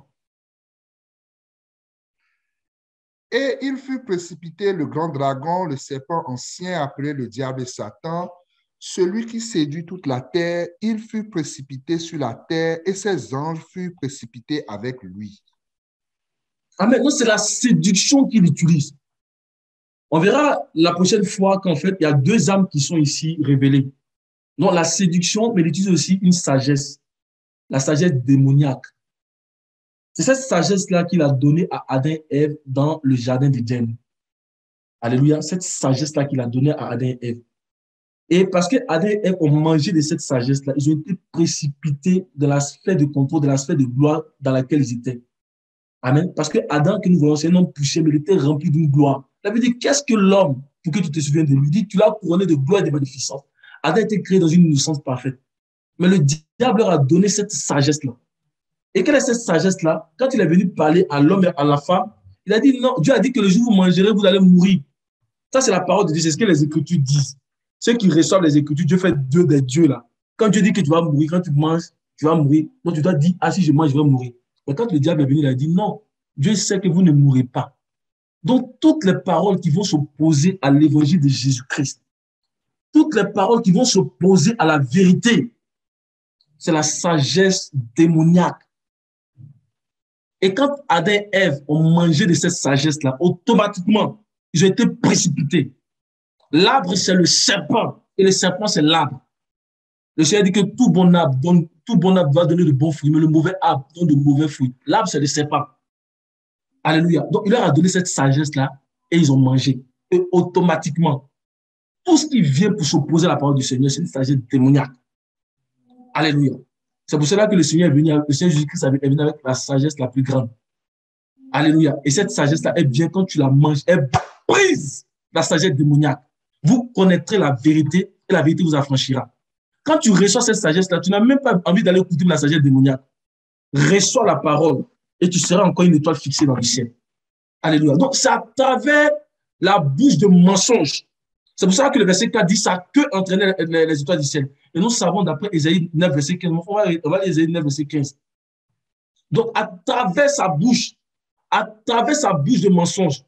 Et il fut précipité le grand dragon, le serpent ancien appelé le diable et Satan, celui qui séduit toute la terre. Il fut précipité sur la terre et ses anges furent précipités avec lui. Amen. Non, c'est la séduction qu'il utilise. On verra la prochaine fois qu'en fait, il y a deux âmes qui sont ici révélées. Donc, la séduction, mais il utilise aussi une sagesse, la sagesse démoniaque. C'est cette sagesse-là qu'il a donnée à Adam et Ève dans le jardin d'Éden. Alléluia, cette sagesse-là qu'il a donnée à Adam et Ève. Et parce que Adam et Ève ont mangé de cette sagesse-là, ils ont été précipités de la sphère de contrôle, de la sphère de gloire dans laquelle ils étaient. Amen. Parce que Adam, que nous voyons, c'est un homme poussé, mais il était rempli d'une gloire. Ça veut dire, qu'est-ce que l'homme, pour que tu te souviennes de lui, dit, tu l'as couronné de gloire et de magnificence. Adam a été créé dans une innocence parfaite. Mais le diable leur a donné cette sagesse-là. Et quelle est cette sagesse-là? Quand il est venu parler à l'homme et à la femme, il a dit non, Dieu a dit que le jour où vous mangerez, vous allez mourir. Ça, c'est la parole de Dieu, c'est ce que les Écritures disent. Ceux qui reçoivent les Écritures, Dieu fait Dieu des dieux là. Quand Dieu dit que tu vas mourir, quand tu manges, tu vas mourir. Donc tu dois dire, ah si je mange, je vais mourir. Mais quand le diable est venu, il a dit non, Dieu sait que vous ne mourrez pas. Donc toutes les paroles qui vont s'opposer à l'évangile de Jésus-Christ, toutes les paroles qui vont s'opposer à la vérité, c'est la sagesse démoniaque. Et quand Adam et Ève ont mangé de cette sagesse-là, automatiquement, ils ont été précipités. L'arbre, c'est le serpent, et le serpent, c'est l'arbre. Le Seigneur dit que tout bon arbre va donner de bons fruits, mais le mauvais arbre donne de mauvais fruits. L'arbre, c'est le serpent. Alléluia. Donc, il leur a donné cette sagesse-là, et ils ont mangé. Et automatiquement, tout ce qui vient pour s'opposer à la parole du Seigneur, c'est une sagesse démoniaque. Alléluia. C'est pour cela que le Seigneur est venu, le Seigneur Jésus-Christ est venu avec la sagesse la plus grande. Alléluia. Et cette sagesse-là, elle vient quand tu la manges, elle brise la sagesse démoniaque. Vous connaîtrez la vérité et la vérité vous affranchira. Quand tu reçois cette sagesse-là, tu n'as même pas envie d'aller écouter la sagesse démoniaque. Reçois la parole et tu seras encore une étoile fixée dans le ciel. Alléluia. Donc, c'est à travers la bouche de mensonges. C'est pour ça que le verset 4 dit ça que entraîner les étoiles du ciel. Et nous savons d'après Ésaïe 9, verset 15. On va lire Ésaïe 9, verset 15. Donc, à travers sa bouche de mensonges,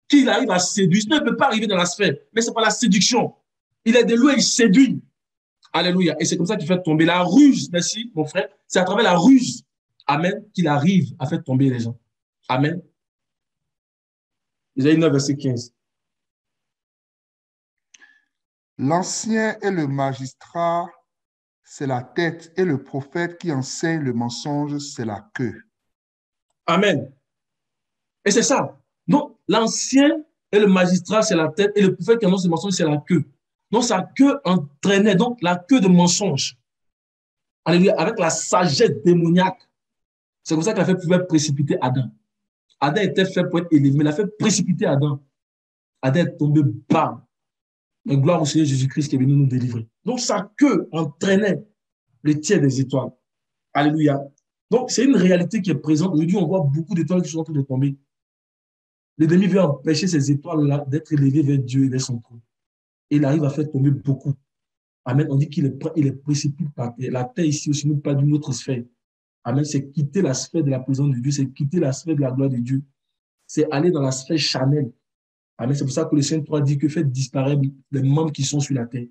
qu'il arrive à séduire. Il ne peut pas arriver dans la sphère, mais c'est par la séduction. Il est de loin, il séduit. Alléluia. Et c'est comme ça qu'il fait tomber la ruse. Merci, mon frère. C'est à travers la ruse, amen, qu'il arrive à faire tomber les gens. Amen. Ésaïe 9, verset 15. L'ancien et le magistrat, c'est la tête, et le prophète qui enseigne le mensonge, c'est la queue. Amen. Et c'est ça. Donc, l'ancien et le magistrat, c'est la tête, et le prophète qui annonce le mensonge, c'est la queue. Donc, sa queue entraînait, donc la queue de mensonge. Alléluia, avec la sagesse démoniaque. C'est comme ça qu'il a fait pouvoir précipiter Adam. Adam était fait pour être élevé, mais il a fait précipiter Adam. Adam est tombé bas. Mais gloire au Seigneur Jésus-Christ qui est venu nous délivrer. Donc, sa queue entraînait le tiers des étoiles. Alléluia. Donc, c'est une réalité qui est présente. Aujourd'hui, on voit beaucoup d'étoiles qui sont en train de tomber. L'ennemi veut empêcher ces étoiles-là d'être élevées vers Dieu et vers son trône. Et il arrive à faire tomber beaucoup. Amen. On dit qu'il est précipité par terre. La terre ici aussi, nous pas d'une autre sphère. Amen. C'est quitter la sphère de la présence de Dieu, c'est quitter la sphère de la gloire de Dieu. C'est aller dans la sphère charnelle. Amen. C'est pour ça que le Saint 3 dit que faites disparaître les membres qui sont sur la terre.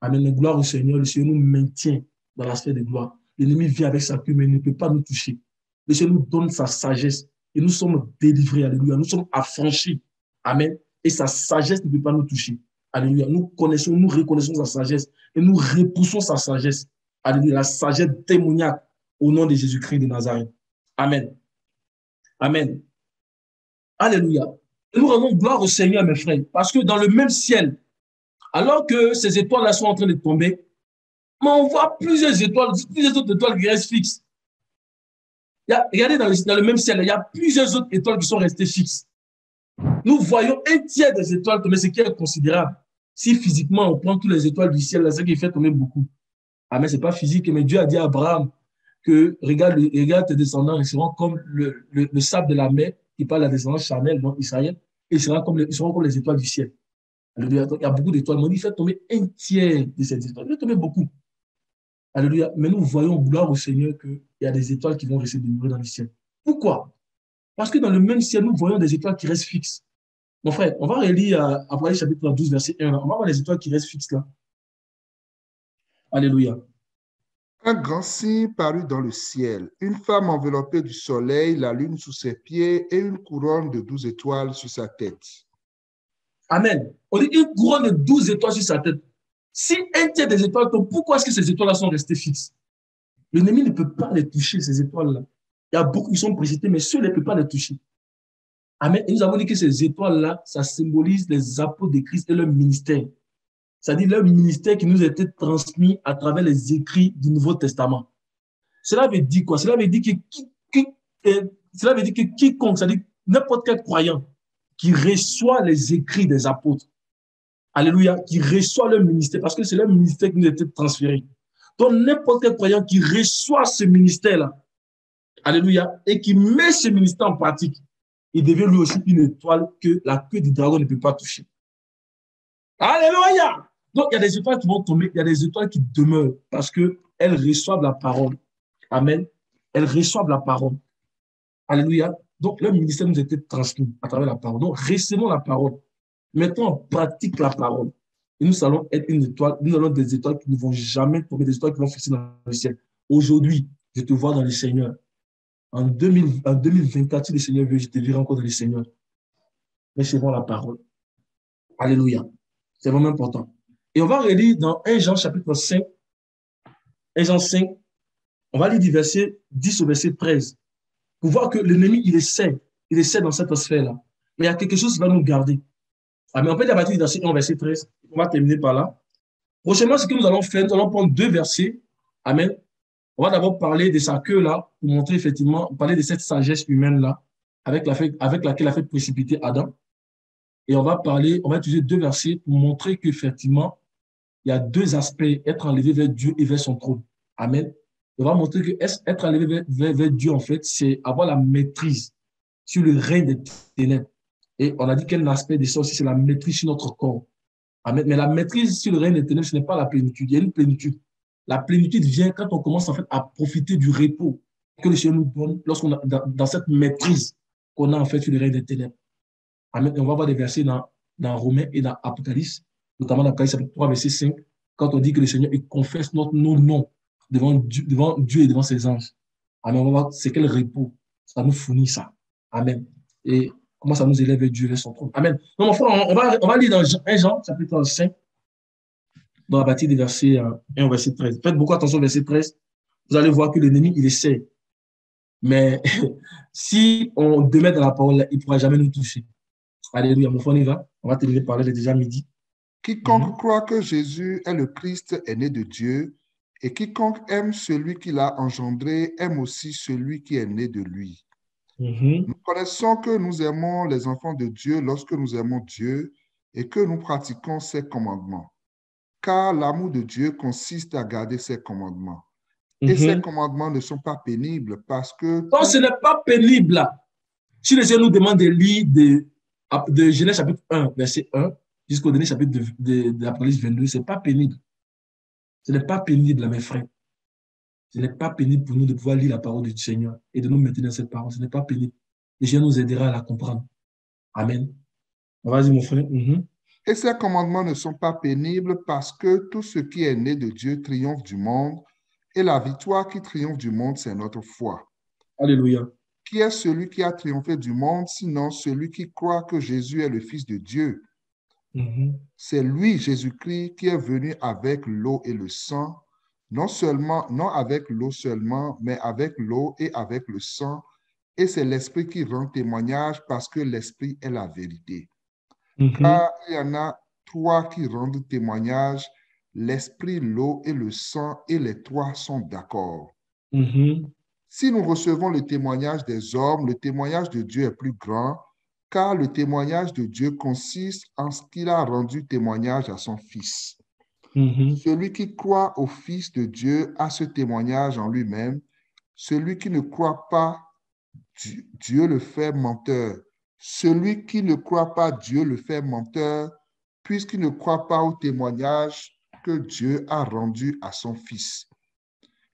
Amen. La gloire au Seigneur, le Seigneur nous maintient dans la sphère de gloire. L'ennemi vient avec sa queue, mais il ne peut pas nous toucher. Le Seigneur nous donne sa sagesse et nous sommes délivrés. Alléluia. Nous sommes affranchis. Amen. Et sa sagesse ne peut pas nous toucher. Alléluia. Nous connaissons, nous reconnaissons sa sagesse et nous repoussons sa sagesse. Alléluia. La sagesse démoniaque au nom de Jésus-Christ de Nazareth. Amen. Amen. Alléluia. Et nous rendons gloire au Seigneur, mes frères, parce que dans le même ciel, alors que ces étoiles-là sont en train de tomber, mais on voit plusieurs autres étoiles qui restent fixes. Regardez dans le même ciel, il y a plusieurs autres étoiles qui sont restées fixes. Nous voyons un tiers des étoiles tomber, ce qui est considérable. Si physiquement on prend toutes les étoiles du ciel, c'est ce qui fait tomber beaucoup. Ah, mais ce n'est pas physique, mais Dieu a dit à Abraham que regarde tes descendants, ils seront comme le sable de la mer, qui parle de la descendance charnelle, donc Israël, et ils seront comme les étoiles du ciel. Alléluia. Donc, il y a beaucoup d'étoiles. Mais il fait tomber un tiers de ces étoiles. Il fait tomber beaucoup. Alléluia. Mais nous voyons, gloire au Seigneur, qu'il y a des étoiles qui vont rester demeurées dans le ciel. Pourquoi? Parce que dans le même ciel, nous voyons des étoiles qui restent fixes. Mon frère, on va relire Apocalypse chapitre 12, verset 1. On va voir les étoiles qui restent fixes là. Alléluia. Un grand signe parut dans le ciel, une femme enveloppée du soleil, la lune sous ses pieds et une couronne de 12 étoiles sur sa tête. Amen. On dit une couronne de 12 étoiles sur sa tête. Si un tiers des étoiles tombent, pourquoi est-ce que ces étoiles-là sont restées fixes? L'ennemi ne peut pas les toucher, ces étoiles-là. Il y a beaucoup qui sont précipités, mais ceux-là ne peuvent pas les toucher. Amen. Et nous avons dit que ces étoiles-là, ça symbolise les apôtres de Christ et leur ministère. C'est-à-dire leur ministère qui nous a été transmis à travers les écrits du Nouveau Testament. Cela veut dire quoi? Cela veut dire que quiconque, c'est-à-dire n'importe quel croyant qui reçoit les écrits des apôtres, alléluia, qui reçoit leur ministère, parce que c'est leur ministère qui nous a été transféré. Donc, n'importe quel croyant qui reçoit ce ministère-là, alléluia, et qui met ce ministère en pratique, il devient lui aussi une étoile que la queue du dragon ne peut pas toucher. Alléluia! Donc, il y a des étoiles qui vont tomber, il y a des étoiles qui demeurent parce qu'elles reçoivent la parole. Amen. Elles reçoivent la parole. Alléluia. Donc, le ministère nous a été transmis à travers la parole. Donc, recevons la parole. Mettons en pratique la parole. Et nous allons être une étoile. Nous allons des étoiles qui ne vont jamais tomber, des étoiles qui vont fixer dans le ciel. Aujourd'hui, je te vois dans le Seigneur. En 2024, si le Seigneur veut, je te verrai encore dans le Seigneur. Recevons la parole. Alléluia. C'est vraiment important. Et on va relire dans 1 Jean chapitre 5. 1 Jean 5, on va lire du verset 10 au verset 13. Pour voir que l'ennemi, il essaie dans cette sphère-là. Mais il y a quelque chose qui va nous garder. Ah, mais on peut dire à partir du verset 1 au verset 13. On va terminer par là. Prochainement, ce que nous allons faire, nous allons prendre 2 versets. Amen. On va d'abord parler de sa queue-là, pour montrer effectivement, parler de cette sagesse humaine-là, avec laquelle a fait précipiter Adam. Et on va utiliser 2 versets pour montrer qu'effectivement, il y a 2 aspects, être enlevé vers Dieu et vers son trône. Amen. On va montrer que être enlevé vers Dieu, en fait, c'est avoir la maîtrise sur le règne des ténèbres. Et on a dit quel aspect de ça aussi, c'est la maîtrise sur notre corps. Amen. Mais la maîtrise sur le règne des ténèbres, ce n'est pas la plénitude. Il y a une plénitude. La plénitude vient quand on commence en fait à profiter du repos que le Seigneur nous donne lorsqu'on a dans cette maîtrise qu'on a en fait sur le règne des ténèbres. Amen. Et on va voir des versets dans Romains et dans Apocalypse, notamment dans Apocalypse chapitre 3, verset 5, quand on dit que le Seigneur il confesse nos noms devant Dieu et devant ses anges. Amen. On va voir c'est quel repos ça nous fournit ça. Amen. Et comment ça nous élève Dieu vers son trône. Amen. Donc, mon frère, on va lire dans 1 Jean, chapitre 5, dans la partie des versets 1 au verset 13. Faites beaucoup attention au verset 13. Vous allez voir que l'ennemi, il essaie. Mais si on demeure dans la parole, il ne pourra jamais nous toucher. Alléluia, mon frère, on y va. On va terminer par là, il est déjà midi. Quiconque croit que Jésus est le Christ est né de Dieu, et quiconque aime celui qui l'a engendré aime aussi celui qui est né de lui. Nous connaissons que nous aimons les enfants de Dieu lorsque nous aimons Dieu et que nous pratiquons ses commandements. Car l'amour de Dieu consiste à garder ses commandements. Et ces commandements ne sont pas pénibles parce que... Donc, ce n'est pas pénible là. Si le Seigneur nous demande de lire de Genèse chapitre 1, verset 1, jusqu'au dernier chapitre de l'Apocalypse 22, ce n'est pas pénible. Ce n'est pas pénible, mes frères. Ce n'est pas pénible pour nous de pouvoir lire la parole du Seigneur et de nous maintenir dans cette parole. Ce n'est pas pénible. Le Seigneur nous aidera à la comprendre. Amen. Vas-y, mon frère. Et ces commandements ne sont pas pénibles parce que tout ce qui est né de Dieu triomphe du monde, et la victoire qui triomphe du monde, c'est notre foi. Alléluia. Qui est celui qui a triomphé du monde, sinon celui qui croit que Jésus est le Fils de Dieu? C'est lui, Jésus-Christ, qui est venu avec l'eau et le sang, non avec l'eau seulement, mais avec l'eau et avec le sang. Et c'est l'Esprit qui rend témoignage parce que l'Esprit est la vérité. Car il y en a 3 qui rendent témoignage, l'Esprit, l'eau et le sang, et les 3 sont d'accord. Si nous recevons le témoignage des hommes, le témoignage de Dieu est plus grand, car le témoignage de Dieu consiste en ce qu'il a rendu témoignage à son Fils. Celui qui croit au Fils de Dieu a ce témoignage en lui-même. Celui qui ne croit pas, Dieu le fait menteur. Celui qui ne croit pas Dieu le fait menteur, puisqu'il ne croit pas au témoignage que Dieu a rendu à son Fils.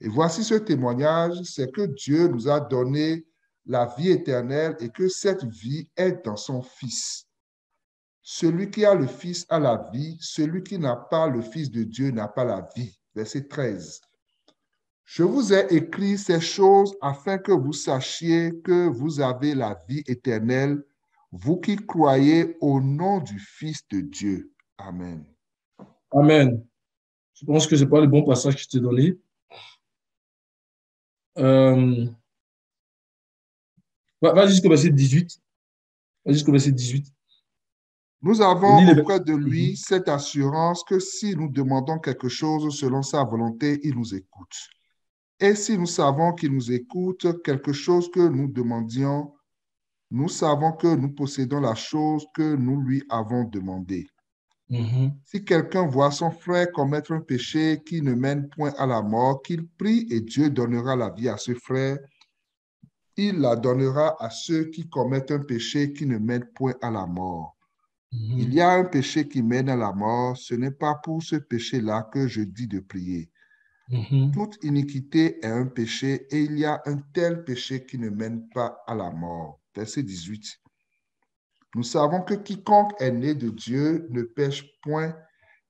Et voici ce témoignage, c'est que Dieu nous a donné la vie éternelle et que cette vie est dans son Fils. Celui qui a le Fils a la vie, celui qui n'a pas le Fils de Dieu n'a pas la vie. Verset 13. Je vous ai écrit ces choses afin que vous sachiez que vous avez la vie éternelle vous qui croyez au nom du Fils de Dieu. Amen. Amen. Je pense que ce n'est pas le bon passage que je t'ai donné. Va jusqu'au verset 18. Va jusqu'au verset 18. Nous avons Lis auprès de lui cette assurance que si nous demandons quelque chose selon sa volonté, il nous écoute. Et si nous savons qu'il nous écoute, quelque chose que nous demandions, nous savons que nous possédons la chose que nous lui avons demandée. Si quelqu'un voit son frère commettre un péché qui ne mène point à la mort, qu'il prie et Dieu donnera la vie à ce frère. Il la donnera à ceux qui commettent un péché qui ne mène point à la mort. Il y a un péché qui mène à la mort, ce n'est pas pour ce péché-là que je dis de prier. Toute iniquité est un péché et il y a un tel péché qui ne mène pas à la mort. Verset 18. Nous savons que quiconque est né de Dieu ne pêche point,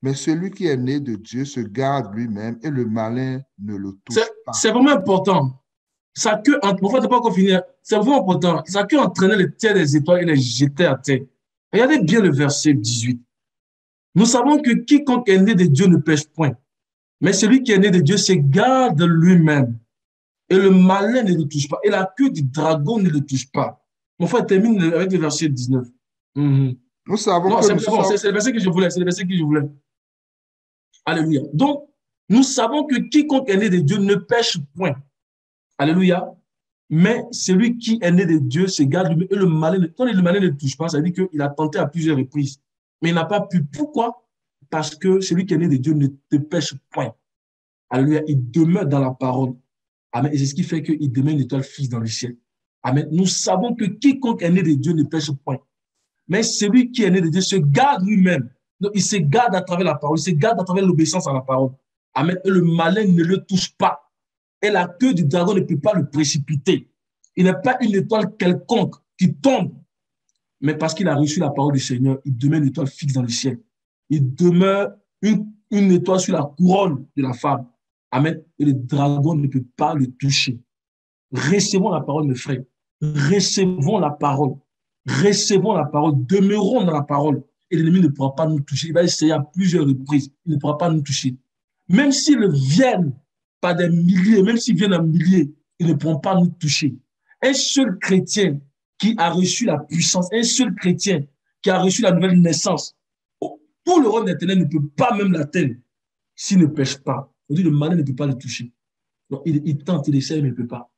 mais celui qui est né de Dieu se garde lui-même et le malin ne le touche pas. C'est vraiment important. Sa queue, en fait, pas encore finir. C'est vraiment important. Sa queue entraînait les tiers des étoiles et les jetait à terre. Regardez bien le verset 18. Nous savons que quiconque est né de Dieu ne pêche point, mais celui qui est né de Dieu se garde lui-même et le malin ne le touche pas. Et la queue du dragon ne le touche pas. Mon frère termine avec le verset 19. Nous savons non, que c'est bon, c'est le verset que je voulais. C'est le verset que je voulais. Alléluia. Donc, nous savons que quiconque est né de Dieu ne pêche point. Alléluia. Mais celui qui est né de Dieu se garde lui-même et le malin, quand le malin ne le touche pas, ça veut dire qu'il a tenté à plusieurs reprises. Mais il n'a pas pu. Pourquoi? Parce que celui qui est né de Dieu ne te pêche point. Alléluia. Il demeure dans la parole. Amen. Et c'est ce qui fait qu'il demeure une étoile fixe dans le ciel. Amen. Nous savons que quiconque est né de Dieu ne pêche point. Mais celui qui est né de Dieu se garde lui-même. Donc, il se garde à travers la parole, il se garde à travers l'obéissance à la parole. Amen. Et le malin ne le touche pas. Et la queue du dragon ne peut pas le précipiter. Il n'est pas une étoile quelconque qui tombe. Mais parce qu'il a reçu la parole du Seigneur, il demeure une étoile fixe dans le ciel. Il demeure une étoile sur la couronne de la femme. Amen. Et le dragon ne peut pas le toucher. Recevons la parole, mes frères. Recevons la parole. Recevons la parole. Demeurons dans la parole. Et l'ennemi ne pourra pas nous toucher. Il va essayer à plusieurs reprises. Il ne pourra pas nous toucher. Même s'ils viennent par des milliers, même s'ils viennent en milliers, ils ne pourront pas nous toucher. Un seul chrétien qui a reçu la puissance, un seul chrétien qui a reçu la nouvelle naissance, tout le roi d'éternel ne peut pas même l'atteindre s'il ne pêche pas. On dit le malin ne peut pas le toucher. Donc, il tente, il essaie, mais il ne peut pas.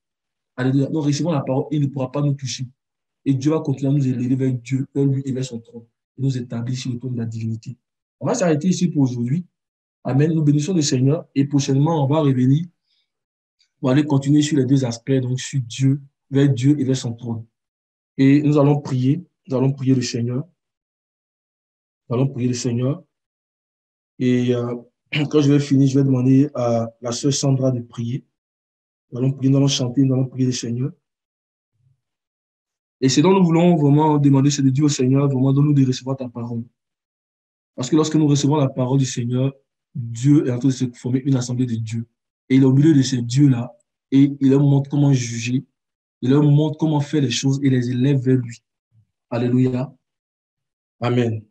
Alléluia. Nous recevons la parole, il ne pourra pas nous toucher. Et Dieu va continuer à nous élever vers Dieu, vers lui et vers son trône, et nous établir sur le trône de la divinité. On va s'arrêter ici pour aujourd'hui. Amen. Nous bénissons le Seigneur et prochainement, on va revenir pour aller continuer sur les deux aspects, donc sur Dieu, vers Dieu et vers son trône. Et nous allons prier le Seigneur. Nous allons prier le Seigneur. Et quand je vais finir, je vais demander à la sœur Sandra de prier. Nous allons prier, nous allons chanter, nous allons prier le Seigneur. Et ce dont nous voulons vraiment demander, c'est de dire au Seigneur, vraiment, donne-nous de recevoir ta parole. Parce que lorsque nous recevons la parole du Seigneur, Dieu est en train de se former une assemblée de Dieu. Et il est au milieu de ces dieux-là, et il leur montre comment juger, il leur montre comment faire les choses et les élève vers lui. Alléluia. Amen.